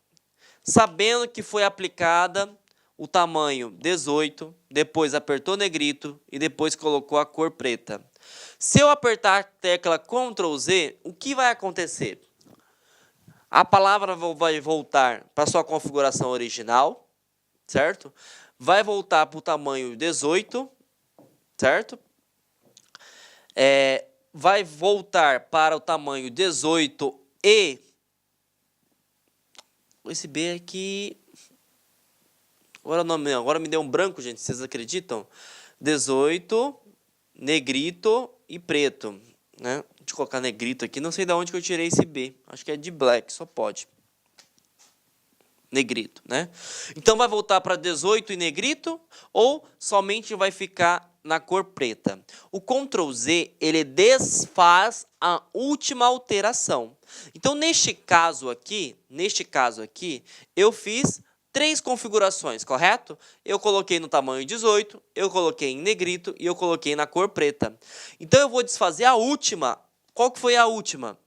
sabendo que foi aplicada o tamanho 18, depois apertou negrito e depois colocou a cor preta. Se eu apertar a tecla Ctrl Z, o que vai acontecer? A palavra vai voltar para sua configuração original, certo? Vai voltar para o tamanho 18, certo? Vai voltar para o tamanho 18 e... Esse B aqui... Agora me deu um branco, gente, vocês acreditam? 18, negrito e preto, né? Deixa eu colocar negrito aqui, não sei de onde que eu tirei esse B. Acho que é de black, só pode. Negrito, né? Então vai voltar para 18 e negrito ou somente vai ficar na cor preta. O Ctrl Z, ele desfaz a última alteração. Então neste caso aqui, eu fiz 3 configurações, correto? Eu coloquei no tamanho 18, eu coloquei em negrito e eu coloquei na cor preta. Então eu vou desfazer a última. Qual que foi a última?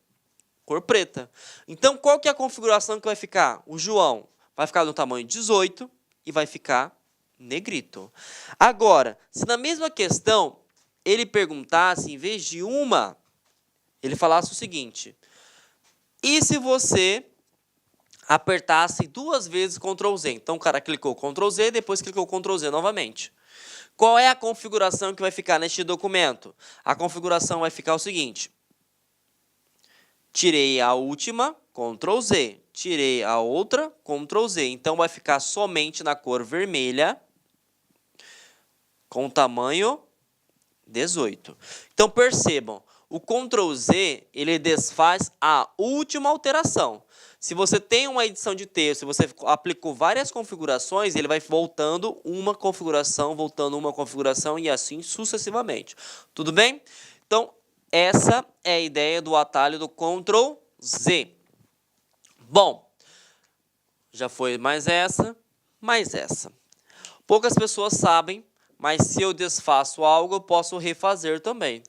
Cor preta. Então qual que é a configuração que vai ficar? O João vai ficar no tamanho 18 e vai ficar negrito. Agora, se na mesma questão ele perguntasse, em vez de uma, ele falasse o seguinte, e se você apertasse 2 vezes Ctrl Z? Então o cara clicou Ctrl Z, depois clicou Ctrl Z novamente. Qual é a configuração que vai ficar neste documento? A configuração vai ficar o seguinte, tirei a última, Ctrl Z. Tirei a outra, Ctrl Z. Então, vai ficar somente na cor vermelha, com tamanho 18. Então, percebam, o Ctrl Z, ele desfaz a última alteração. Se você tem uma edição de texto, se você aplicou várias configurações, ele vai voltando uma configuração e assim sucessivamente. Tudo bem? Então, essa é a ideia do atalho do Ctrl Z. Bom, já foi mais essa. Poucas pessoas sabem, mas se eu desfaço algo, eu posso refazer também.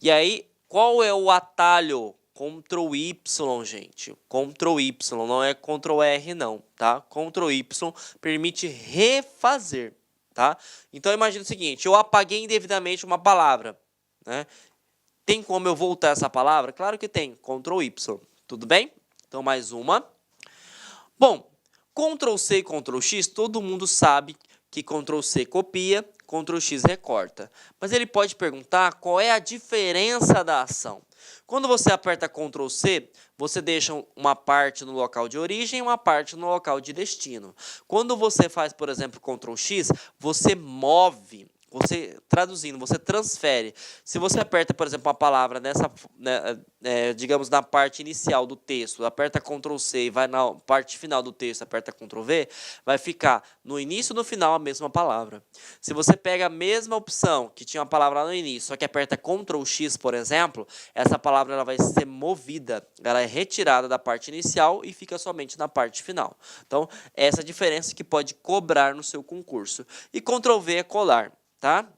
E aí, qual é o atalho? Ctrl Y, gente. Ctrl Y, não é Ctrl R, não, tá? Ctrl Y permite refazer, tá? Então, imagina o seguinte, eu apaguei indevidamente uma palavra, né? Tem como eu voltar essa palavra? Claro que tem, Ctrl Y, tudo bem? Então, mais uma. Bom, Ctrl C e Ctrl X, todo mundo sabe que Ctrl+C copia, Ctrl+X recorta. Mas ele pode perguntar qual é a diferença da ação. Quando você aperta Ctrl+C, você deixa uma parte no local de origem e uma parte no local de destino. Quando você faz, por exemplo, Ctrl+X, você move. Traduzindo, você transfere. Se você aperta, por exemplo, uma palavra nessa, digamos, na parte inicial do texto, aperta Ctrl+C e vai na parte final do texto, aperta Ctrl+V, vai ficar no início e no final a mesma palavra. Se você pega a mesma opção que tinha uma palavra lá no início, só que aperta Ctrl+X, por exemplo, essa palavra ela vai ser movida, ela é retirada da parte inicial e fica somente na parte final. Então, essa é a diferença que pode cobrar no seu concurso. E Ctrl+V é colar. Tá?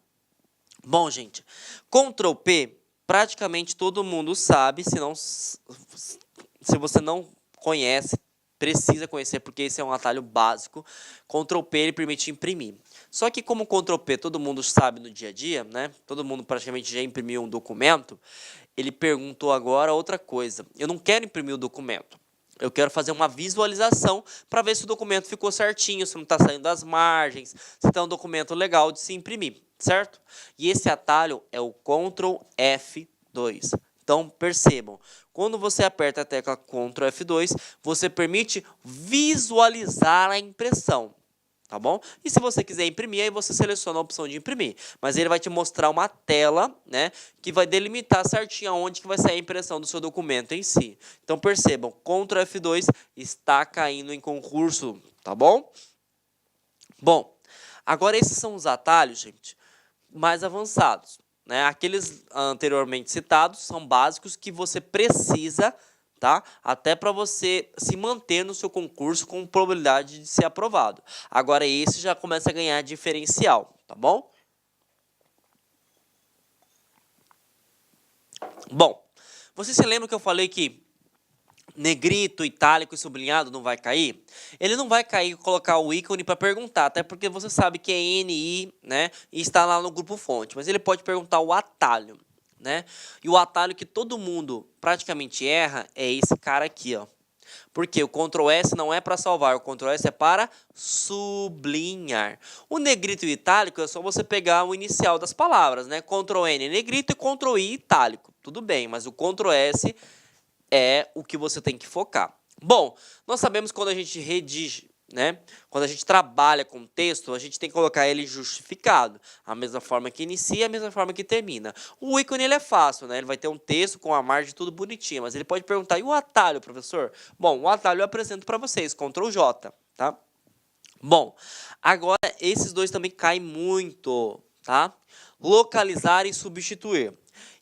Bom, gente, Ctrl+P praticamente todo mundo sabe, se você não conhece, precisa conhecer, porque esse é um atalho básico. Ctrl+P ele permite imprimir. Só que como Ctrl+P todo mundo sabe no dia a dia, né? Todo mundo praticamente já imprimiu um documento, ele perguntou agora outra coisa. Eu não quero imprimir o documento. Eu quero fazer uma visualização para ver se o documento ficou certinho, se não está saindo das margens, se está um documento legal de se imprimir, certo? E esse atalho é o Ctrl F2. Então, percebam, quando você aperta a tecla Ctrl F2, você permite visualizar a impressão. Tá bom? E se você quiser imprimir, aí você seleciona a opção de imprimir. Mas ele vai te mostrar uma tela, né, que vai delimitar certinho aonde que vai sair a impressão do seu documento em si. Então percebam, Ctrl F2 está caindo em concurso, tá bom? Bom, agora esses são os atalhos, gente, mais avançados, né? Aqueles anteriormente citados são básicos que você precisa, tá? Até para você se manter no seu concurso com probabilidade de ser aprovado. Agora esse já começa a ganhar diferencial, tá bom? Bom, você se lembra que eu falei que negrito, itálico e sublinhado não vai cair? Ele não vai cair colocar o ícone para perguntar, até porque você sabe que é NI, né? E está lá no grupo fonte, mas ele pode perguntar o atalho. Né? E o atalho que todo mundo praticamente erra é esse cara aqui, ó. Porque o Ctrl S não é para salvar, o Ctrl S é para sublinhar. O negrito e o itálico é só você pegar o inicial das palavras, né? Ctrl N negrito e Ctrl I itálico. Tudo bem, mas o Ctrl S é o que você tem que focar. Bom, nós sabemos que quando a gente redige, né? Quando a gente trabalha com texto, a gente tem que colocar ele justificado. A mesma forma que inicia, a mesma forma que termina. O ícone ele é fácil, né? Ele vai ter um texto com a margem tudo bonitinho, mas ele pode perguntar, e o atalho, professor? Bom, o atalho eu apresento para vocês, Ctrl J, tá? Bom, agora esses dois também caem muito, tá? Localizar e substituir.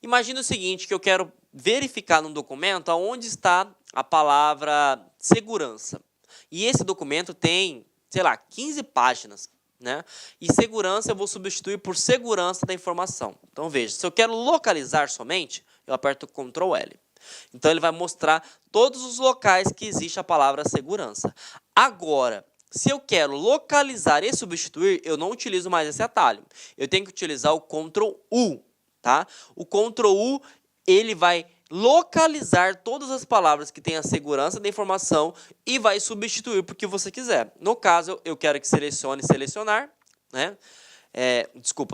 Imagina o seguinte, que eu quero verificar num documento aonde está a palavra segurança. E esse documento tem, sei lá, 15 páginas, né? E segurança eu vou substituir por segurança da informação. Então, veja, se eu quero localizar somente, eu aperto Ctrl L. Então, ele vai mostrar todos os locais que existe a palavra segurança. Agora, se eu quero localizar e substituir, eu não utilizo mais esse atalho. Eu tenho que utilizar o Ctrl U, tá? O Ctrl U, ele vai localizar todas as palavras que têm a segurança da informação e vai substituir por que você quiser. No caso, eu quero que selecione selecionar, né?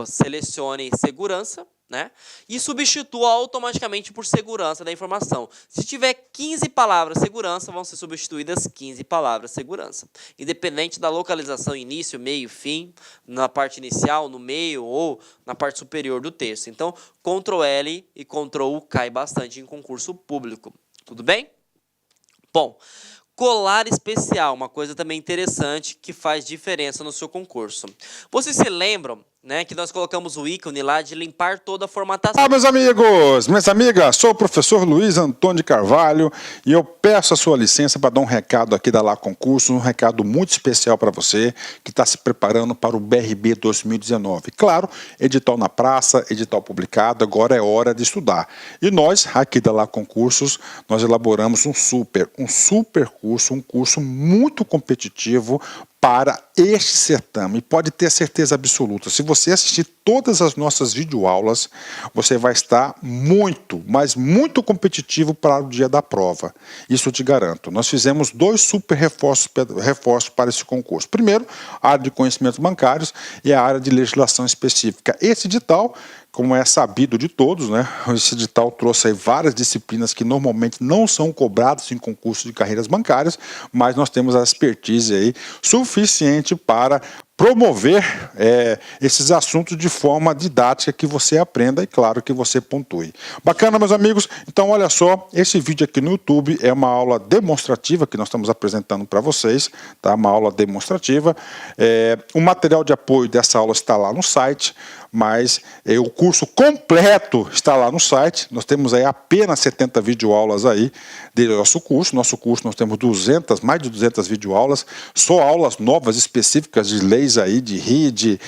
Selecione segurança, né? E substitua automaticamente por segurança da informação. Se tiver 15 palavras segurança, vão ser substituídas 15 palavras segurança. Independente da localização início, meio, fim, na parte inicial, no meio ou na parte superior do texto. Então, Ctrl L e Ctrl U cai bastante em concurso público. Tudo bem? Bom, colar especial, uma coisa também interessante que faz diferença no seu concurso. Vocês se lembram, né, que nós colocamos o ícone lá de limpar toda a formatação. Olá, meus amigos, minhas amigas, sou o professor Luiz Antônio de Carvalho e eu peço a sua licença para dar um recado aqui da Lá Concurso, um recado muito especial para você que está se preparando para o BRB 2019. Claro, edital na praça, edital publicado, agora é hora de estudar. E nós, aqui da Lá Concursos, nós elaboramos um super curso, um curso muito competitivo para este certame. E pode ter certeza absoluta, se você assistir todas as nossas videoaulas, você vai estar muito, mas muito competitivo para o dia da prova. Isso eu te garanto. Nós fizemos 2 super reforços para esse concurso. Primeiro, a área de conhecimentos bancários e a área de legislação específica. Esse edital, como é sabido de todos, né? Esse edital trouxe aí várias disciplinas que normalmente não são cobradas em concursos de carreiras bancárias, mas nós temos a expertise aí suficiente para promover esses assuntos de forma didática, que você aprenda e, claro, que você pontue. Bacana, meus amigos? Então, olha só, esse vídeo aqui no YouTube é uma aula demonstrativa que nós estamos apresentando para vocês, tá? Uma aula demonstrativa. O material de apoio dessa aula está lá no site, mas o curso completo está lá no site. Nós temos aí apenas 70 videoaulas aí do nosso curso. Nosso curso nós temos mais de 200 videoaulas, só aulas novas específicas de leis aí, de RID,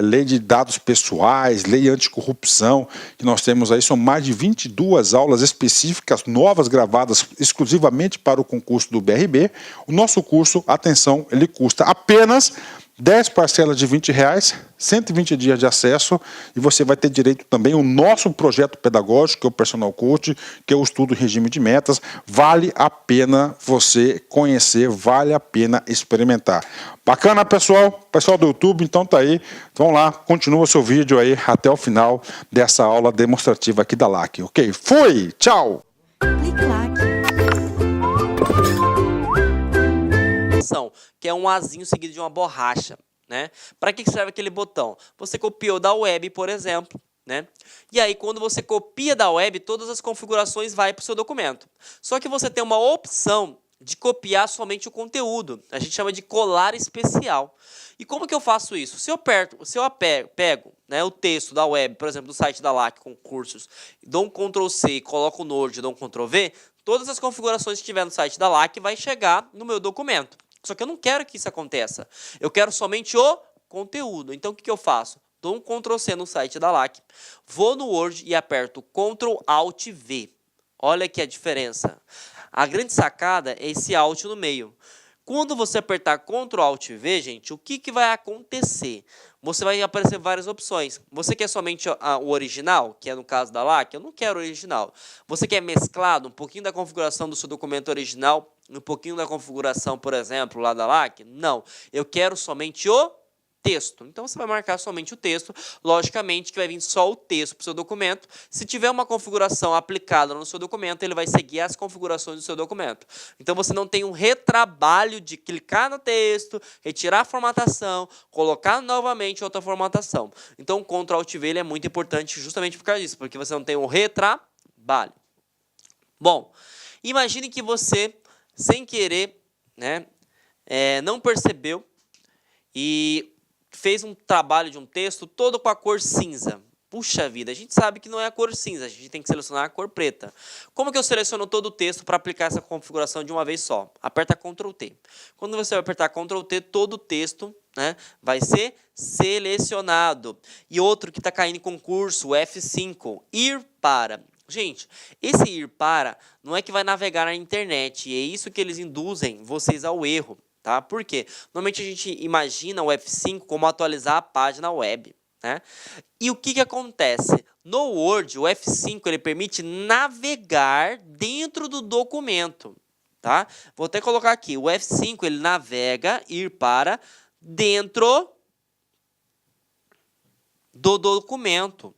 lei de dados pessoais, lei anticorrupção, que nós temos aí, são mais de 22 aulas específicas, novas, gravadas exclusivamente para o concurso do BRB. O nosso curso, atenção, ele custa apenas 10 parcelas de R$20, 120 dias de acesso, e você vai ter direito também ao nosso projeto pedagógico, que é o Personal Coach, que é o estudo regime de metas. Vale a pena você conhecer, vale a pena experimentar. Bacana, pessoal? Pessoal do YouTube, então tá aí. Vamos lá, continua o seu vídeo aí até o final dessa aula demonstrativa aqui da LAC. Ok? Fui! Tchau! Que é um azinho seguido de uma borracha, né? Para que serve aquele botão? Você copiou da web, por exemplo, né? E aí, quando você copia da web, todas as configurações vão para o seu documento. Só que você tem uma opção de copiar somente o conteúdo. A gente chama de colar especial. E como que eu faço isso? Se eu pego, né, o texto da web, por exemplo, do site da LAC Concursos, dou um Ctrl+C e coloco no Word, dou um Ctrl+V, todas as configurações que tiver no site da LAC vai chegar no meu documento. Só que eu não quero que isso aconteça. Eu quero somente o conteúdo. Então, o que eu faço? Dou um Ctrl+C no site da LAC, vou no Word e aperto Ctrl+Alt+V. Olha aqui a diferença. A grande sacada é esse Alt no meio. Quando você apertar Ctrl+Alt+V, gente, o que vai acontecer? Você vai aparecer várias opções. Você quer somente o original, que é no caso da LAC? Eu não quero o original. Você quer mesclado, um pouquinho da configuração do seu documento original, um pouquinho da configuração, por exemplo, lá da LAC? Não. Eu quero somente o texto. Então, você vai marcar somente o texto. Logicamente que vai vir só o texto para o seu documento. Se tiver uma configuração aplicada no seu documento, ele vai seguir as configurações do seu documento. Então, você não tem um retrabalho de clicar no texto, retirar a formatação, colocar novamente outra formatação. Então, o Ctrl+Alt+V ele é muito importante justamente por causa disso, porque você não tem um retrabalho. Bom, imagine que você, sem querer, né, não percebeu e fez um trabalho de um texto todo com a cor cinza. Puxa vida, a gente sabe que não é a cor cinza, a gente tem que selecionar a cor preta. Como que eu seleciono todo o texto para aplicar essa configuração de uma vez só? Aperta Ctrl+T. Quando você vai apertar Ctrl+T, todo o texto, né, vai ser selecionado. E outro que está caindo em concurso, o F5, ir para. Gente, esse ir para não é que vai navegar na internet, e é isso que eles induzem vocês ao erro. Tá? Por quê? Normalmente a gente imagina o F5 como atualizar a página web, né? E o que acontece? No Word, o F5 ele permite navegar dentro do documento. Tá? Vou até colocar aqui, o F5 ele navega, ir para dentro do documento.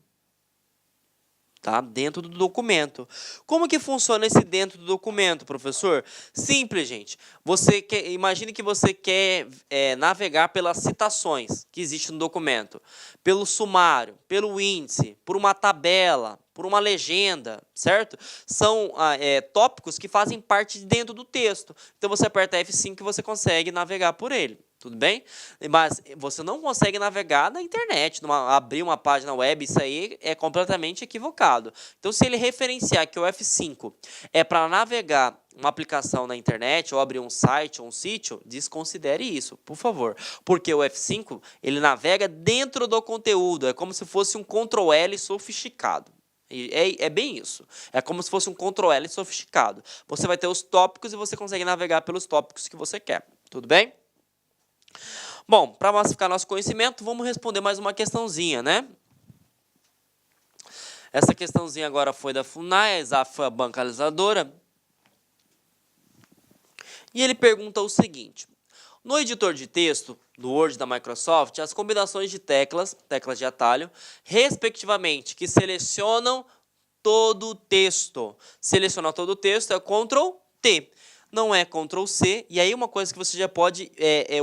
Tá? Dentro do documento. Como que funciona esse dentro do documento, professor? Simples, gente. Imagine que você quer navegar pelas citações que existem no documento, pelo sumário, pelo índice, por uma tabela, por uma legenda, certo? São tópicos que fazem parte de dentro do texto. Então, você aperta F5 e você consegue navegar por ele. Tudo bem? Mas você não consegue navegar na internet, abrir uma página web, isso aí é completamente equivocado. Então, se ele referenciar que o F5 é para navegar uma aplicação na internet, ou abrir um site ou um sítio, desconsidere isso, por favor. Porque o F5, ele navega dentro do conteúdo, é como se fosse um Ctrl+L sofisticado. É bem isso. É como se fosse um Ctrl+L sofisticado. Você vai ter os tópicos e você consegue navegar pelos tópicos que você quer. Tudo bem? Bom, para massificar nosso conhecimento, vamos responder mais uma questãozinha, né? Essa questãozinha agora foi da FUNAI, a ESAF foi a banca realizadora. E ele pergunta o seguinte: no editor de texto do Word da Microsoft, as combinações de teclas de atalho, respectivamente, que selecionam todo o texto. Selecionar todo o texto é Ctrl T, não é Ctrl C. E aí uma coisa que você já pode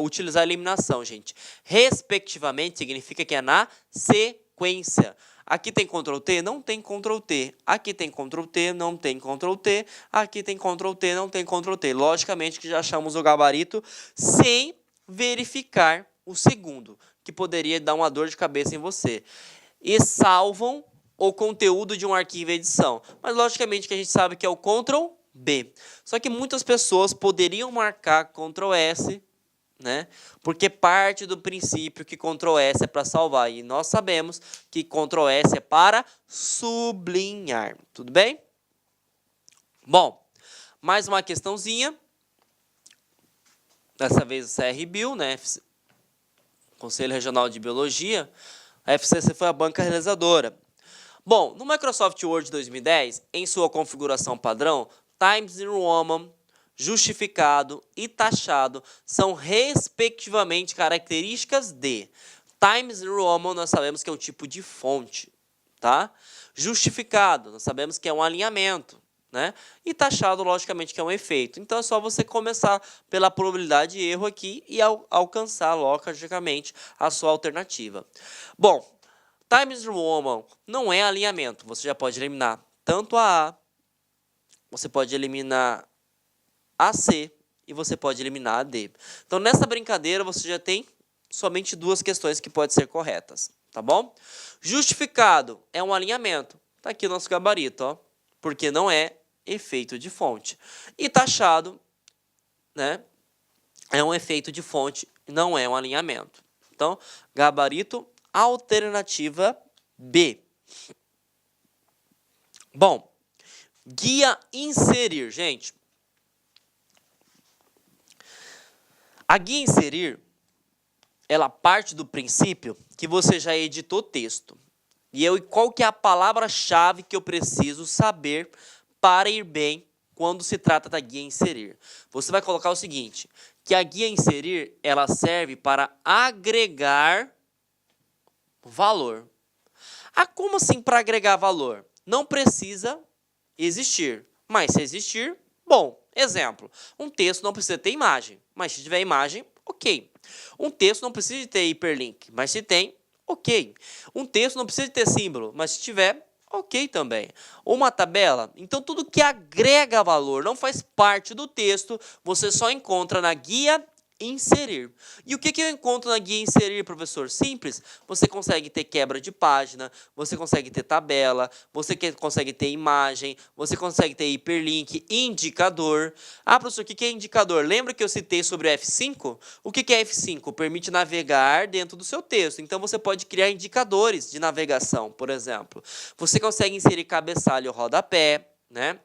utilizar a eliminação, gente. Respectivamente significa que é na sequência. Aqui tem Ctrl T, não tem Ctrl T. Aqui tem Ctrl T, não tem Ctrl T. Aqui tem Ctrl T, não tem Ctrl T. Logicamente que já achamos o gabarito sem verificar o segundo, que poderia dar uma dor de cabeça em você. E salvam o conteúdo de um arquivo em edição. Mas logicamente que a gente sabe que é o Ctrl B. Só que muitas pessoas poderiam marcar Ctrl S, né? Porque parte do princípio que Ctrl S é para salvar. E nós sabemos que Ctrl S é para sublinhar. Tudo bem? Bom, mais uma questãozinha. Dessa vez o CRBio, né? Conselho Regional de Biologia. A FCC foi a banca realizadora. Bom, no Microsoft Word 2010, em sua configuração padrão, Times New Roman, justificado e taxado são respectivamente características de Times New Roman, nós sabemos que é um tipo de fonte, tá? Justificado, nós sabemos que é um alinhamento, né? E taxado, logicamente, que é um efeito. Então é só você começar pela probabilidade de erro aqui e alcançar, logicamente, a sua alternativa. Bom, Times New Roman não é alinhamento. Você já pode eliminar tanto a você pode eliminar a C e você pode eliminar a D. Então, nessa brincadeira, você já tem somente duas questões que podem ser corretas, tá bom? Justificado é um alinhamento. Tá aqui o nosso gabarito, ó, porque não é efeito de fonte. E taxado, né, é um efeito de fonte, não é um alinhamento. Então, gabarito, alternativa B. Bom, guia inserir, gente. A guia inserir, ela parte do princípio que você já editou texto. E qual que é a palavra-chave que eu preciso saber para ir bem quando se trata da guia inserir? Você vai colocar o seguinte, que a guia inserir, ela serve para agregar valor. Ah, como assim para agregar valor? Não precisa existir, mas se existir, bom. Exemplo, um texto não precisa ter imagem, mas se tiver imagem, ok. Um texto não precisa de ter hiperlink, mas se tem, ok. Um texto não precisa de ter símbolo, mas se tiver, ok também. Uma tabela, então tudo que agrega valor, não faz parte do texto, você só encontra na guia inserir. E o que eu encontro na guia inserir, professor? Simples. Você consegue ter quebra de página, você consegue ter tabela, você consegue ter imagem, você consegue ter hiperlink, indicador. Ah, professor, o que é indicador? Lembra que eu citei sobre o F5? O que é F5? Permite navegar dentro do seu texto. Então, você pode criar indicadores de navegação, por exemplo. Você consegue inserir cabeçalho ou rodapé, né?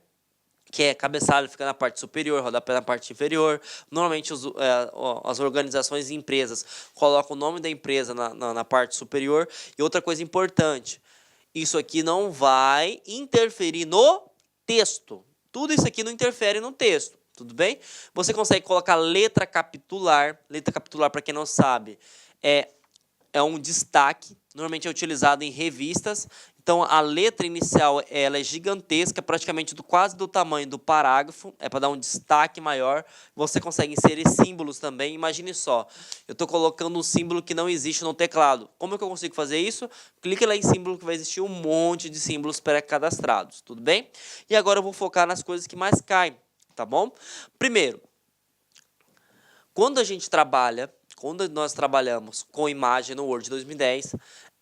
Que é cabeçalho fica na parte superior, rodapé na parte inferior. Normalmente as organizações e empresas colocam o nome da empresa na parte superior. E outra coisa importante, isso aqui não vai interferir no texto. Tudo isso aqui não interfere no texto, tudo bem? Você consegue colocar letra capitular. Letra capitular, para quem não sabe, é um destaque, normalmente é utilizado em revistas. Então, a letra inicial ela é gigantesca, praticamente quase do tamanho do parágrafo, é para dar um destaque maior. Você consegue inserir símbolos também. Imagine só, eu estou colocando um símbolo que não existe no teclado. Como é que eu consigo fazer isso? Clique lá em símbolo que vai existir um monte de símbolos pré-cadastrados, tudo bem? E agora eu vou focar nas coisas que mais caem, tá bom? Primeiro, quando nós trabalhamos com imagem no Word 2010,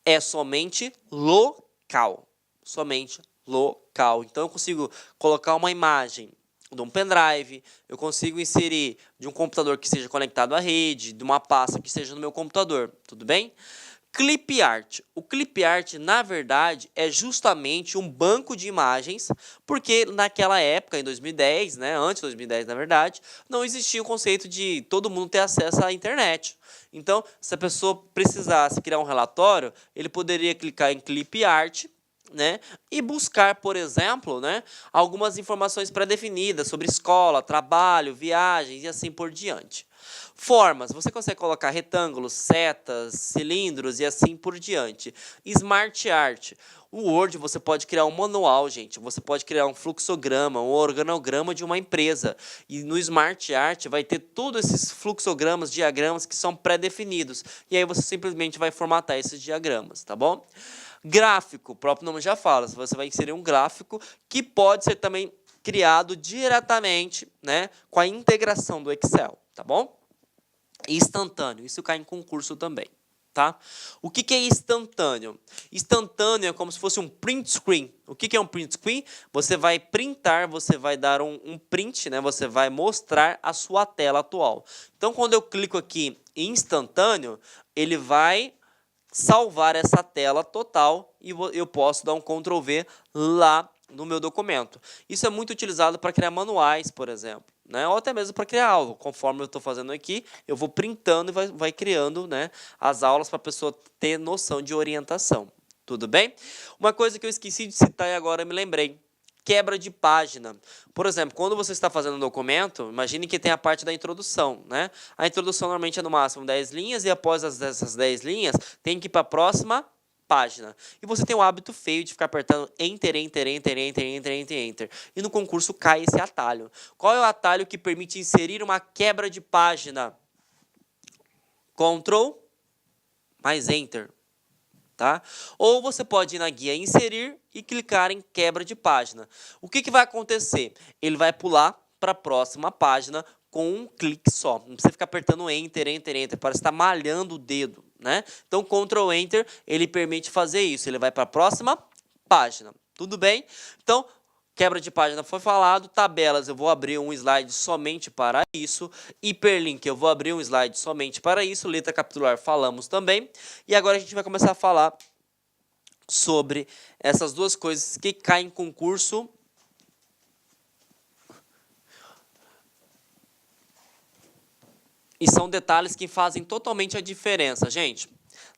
é somente local. Somente local. Então, eu consigo colocar uma imagem de um pendrive, eu consigo inserir de um computador que seja conectado à rede, de uma pasta que esteja no meu computador, tudo bem? Clip Art. O Clip Art, na verdade, é justamente um banco de imagens, porque naquela época, em 2010, né, antes de 2010, na verdade, não existia o conceito de todo mundo ter acesso à internet. Então, se a pessoa precisasse criar um relatório, ele poderia clicar em Clip Art, né, e buscar, por exemplo, né, algumas informações pré-definidas sobre escola, trabalho, viagens e assim por diante. Formas, você consegue colocar retângulos, setas, cilindros e assim por diante. Smart Art. O Word você pode criar um manual, gente. Você pode criar um fluxograma, um organograma de uma empresa. E no Smart Art vai ter todos esses fluxogramas, diagramas que são pré-definidos. E aí você simplesmente vai formatar esses diagramas, tá bom? Gráfico, o próprio nome já fala. Você vai inserir um gráfico que pode ser também criado diretamente, né, com a integração do Excel, tá bom? Instantâneo, isso cai em concurso também, tá? O que é instantâneo? Instantâneo é como se fosse um print screen. O que é um print screen? Você vai printar, você vai dar um print, né? Você vai mostrar a sua tela atual. Então, quando eu clico aqui em instantâneo, ele vai salvar essa tela total e eu posso dar um Ctrl V lá no meu documento. Isso é muito utilizado para criar manuais, por exemplo, né? Ou até mesmo para criar aula. Conforme eu estou fazendo aqui, eu vou printando e vai criando, né, as aulas para a pessoa ter noção de orientação. Tudo bem? Uma coisa que eu esqueci de citar e agora me lembrei. Quebra de página. Por exemplo, quando você está fazendo um documento, imagine que tem a parte da introdução, né? A introdução normalmente é no máximo 10 linhas e após essas 10 linhas tem que ir para a próxima página. E você tem o hábito feio de ficar apertando Enter, Enter, Enter, Enter, Enter, Enter, Enter. E no concurso cai esse atalho. Qual é o atalho que permite inserir uma quebra de página? Ctrl mais Enter. Tá? Ou você pode ir na guia Inserir e clicar em Quebra de Página. O que vai acontecer? Ele vai pular para a próxima página com um clique só. Não precisa ficar apertando Enter, Enter, Enter, parece estar malhando o dedo, né? Então, Ctrl Enter, ele permite fazer isso. Ele vai para a próxima página. Tudo bem? Então, quebra de página foi falado, tabelas eu vou abrir um slide somente para isso, hiperlink eu vou abrir um slide somente para isso, letra capitular falamos também, e agora a gente vai começar a falar sobre essas duas coisas que caem em concurso e são detalhes que fazem totalmente a diferença, gente.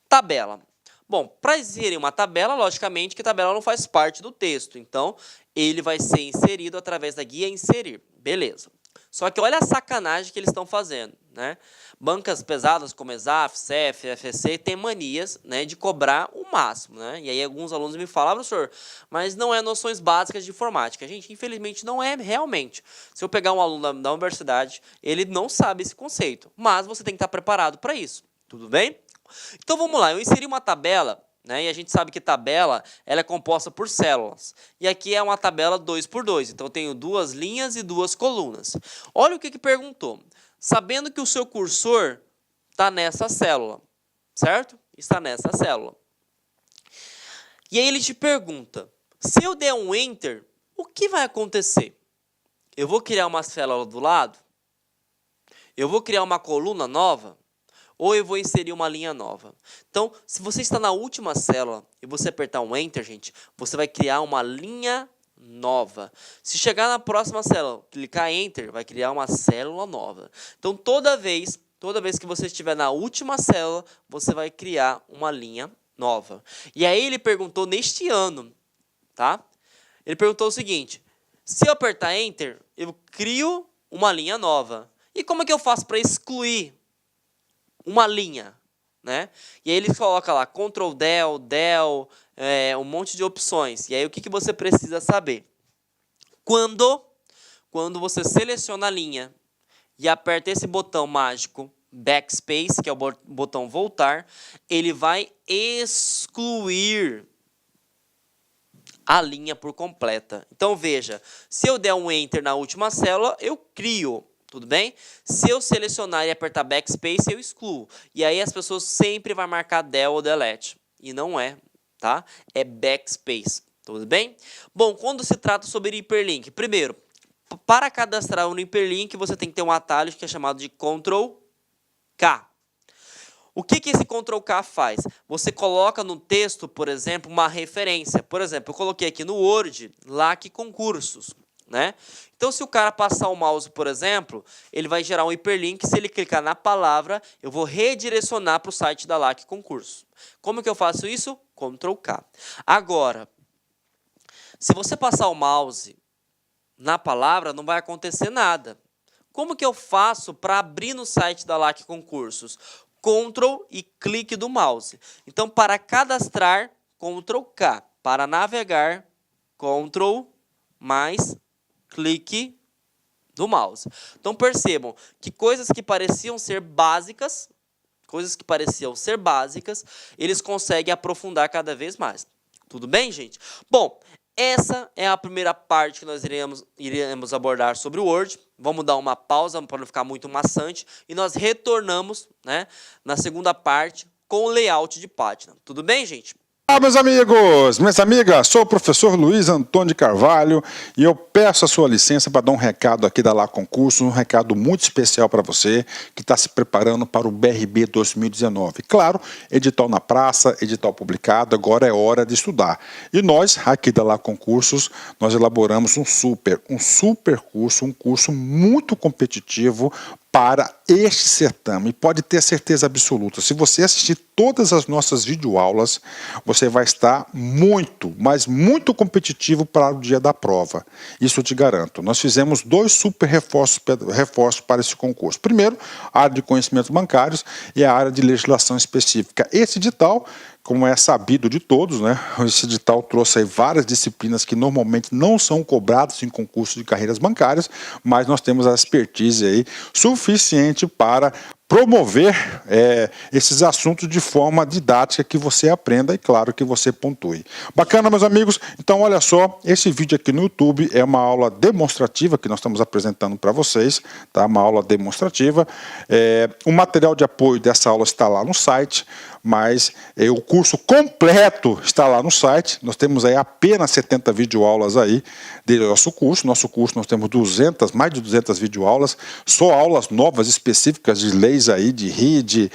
Tabela. Bom, para inserir uma tabela, logicamente que a tabela não faz parte do texto. Então, ele vai ser inserido através da guia Inserir. Beleza. Só que olha a sacanagem que eles estão fazendo, né? Bancas pesadas como Exaf, CEF, FEC têm manias, né, de cobrar o máximo, né? E aí alguns alunos me falam, professor, mas não é noções básicas de informática. Gente, infelizmente não é realmente. Se eu pegar um aluno da universidade, ele não sabe esse conceito. Mas você tem que estar preparado para isso. Tudo bem? Então vamos lá, eu inseri uma tabela, né, e a gente sabe que tabela ela é composta por células. E aqui é uma tabela 2x2, então eu tenho 2 linhas e 2 colunas. Olha o que perguntou. Sabendo que o seu cursor está nessa célula, certo? Está nessa célula. E aí ele te pergunta, se eu der um Enter, o que vai acontecer? Eu vou criar uma célula do lado? Eu vou criar uma coluna nova? Ou eu vou inserir uma linha nova. Então, se você está na última célula e você apertar um Enter, gente, você vai criar uma linha nova. Se chegar na próxima célula, clicar Enter, vai criar uma célula nova. Então, toda vez que você estiver na última célula, você vai criar uma linha nova. E aí ele perguntou neste ano, tá? Ele perguntou o seguinte, se eu apertar Enter, eu crio uma linha nova. E como é que eu faço para excluir uma linha, né? E aí ele coloca lá Ctrl Del, um monte de opções. E aí o que você precisa saber? Quando você seleciona a linha e aperta esse botão mágico Backspace, que é o botão voltar, ele vai excluir a linha por completa. Então veja, se eu der um Enter na última célula, eu crio. Tudo bem? Se eu selecionar e apertar Backspace, eu excluo. E aí as pessoas sempre vão marcar Del ou Delete. E não é, tá? É Backspace. Tudo bem? Bom, quando se trata sobre hiperlink, primeiro, para cadastrar um hiperlink, você tem que ter um atalho que é chamado de Ctrl K. O que esse Ctrl+K faz? Você coloca no texto, por exemplo, uma referência. Por exemplo, eu coloquei aqui no Word, LAC concursos, né? Então, se o cara passar o mouse, por exemplo, ele vai gerar um hiperlink. Se ele clicar na palavra, eu vou redirecionar para o site da LAC concursos. Como que eu faço isso? Ctrl+K. Agora, se você passar o mouse na palavra, não vai acontecer nada. Como que eu faço para abrir no site da LAC concursos? Ctrl e clique do mouse. Então, para cadastrar, Ctrl+K. Para navegar, Ctrl mais clique do mouse. Então, percebam que coisas que pareciam ser básicas, eles conseguem aprofundar cada vez mais. Tudo bem, gente? Bom, essa é a primeira parte que nós iremos abordar sobre o Word. Vamos dar uma pausa para não ficar muito maçante e nós retornamos, né, na segunda parte com o layout de página. Tudo bem, gente? Olá, meus amigos, minhas amigas, sou o professor Luiz Antônio de Carvalho e eu peço a sua licença para dar um recado aqui da LAC Concursos, um recado muito especial para você que está se preparando para o BRB 2019. Claro, edital na praça, edital publicado, agora é hora de estudar. E nós, aqui da LAC Concursos, nós elaboramos um super curso, um curso muito competitivo para este certame. E pode ter certeza absoluta, se você assistir todas as nossas videoaulas, você vai estar muito, mas muito competitivo para o dia da prova. Isso eu te garanto. Nós fizemos 2 super reforços para esse concurso. Primeiro, a área de conhecimentos bancários e a área de legislação específica. Esse edital, como é sabido de todos, né? Esse edital trouxe aí várias disciplinas que normalmente não são cobradas em concursos de carreiras bancárias, mas nós temos a expertise aí suficiente para promover esses assuntos de forma didática que você aprenda e, claro, que você pontue. Bacana, meus amigos? Então, olha só, esse vídeo aqui no YouTube é uma aula demonstrativa que nós estamos apresentando para vocês, tá? Uma aula demonstrativa. O material de apoio dessa aula está lá no site, mas o curso completo está lá no site. Nós temos aí apenas 70 videoaulas aí do nosso curso. Nosso curso nós temos mais de 200 videoaulas, só aulas novas específicas de leis aí, de RID,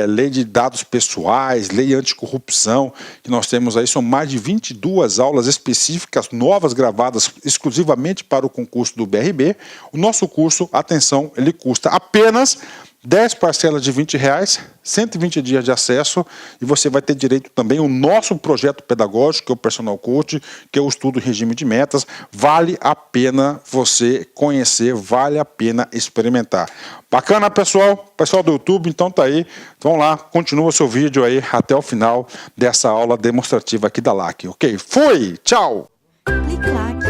lei de dados pessoais, lei anticorrupção, que nós temos aí, são mais de 22 aulas específicas, novas, gravadas exclusivamente para o concurso do BRB. O nosso curso, atenção, ele custa apenas 10 parcelas de R$20, 120 dias de acesso, e você vai ter direito também ao nosso projeto pedagógico, que é o Personal Coach, que é o estudo em regime de metas. Vale a pena você conhecer, vale a pena experimentar. Bacana, pessoal? Pessoal do YouTube, então tá aí. Vamos lá, continua o seu vídeo aí até o final dessa aula demonstrativa aqui da LAC, ok? Fui! Tchau! Clique lá.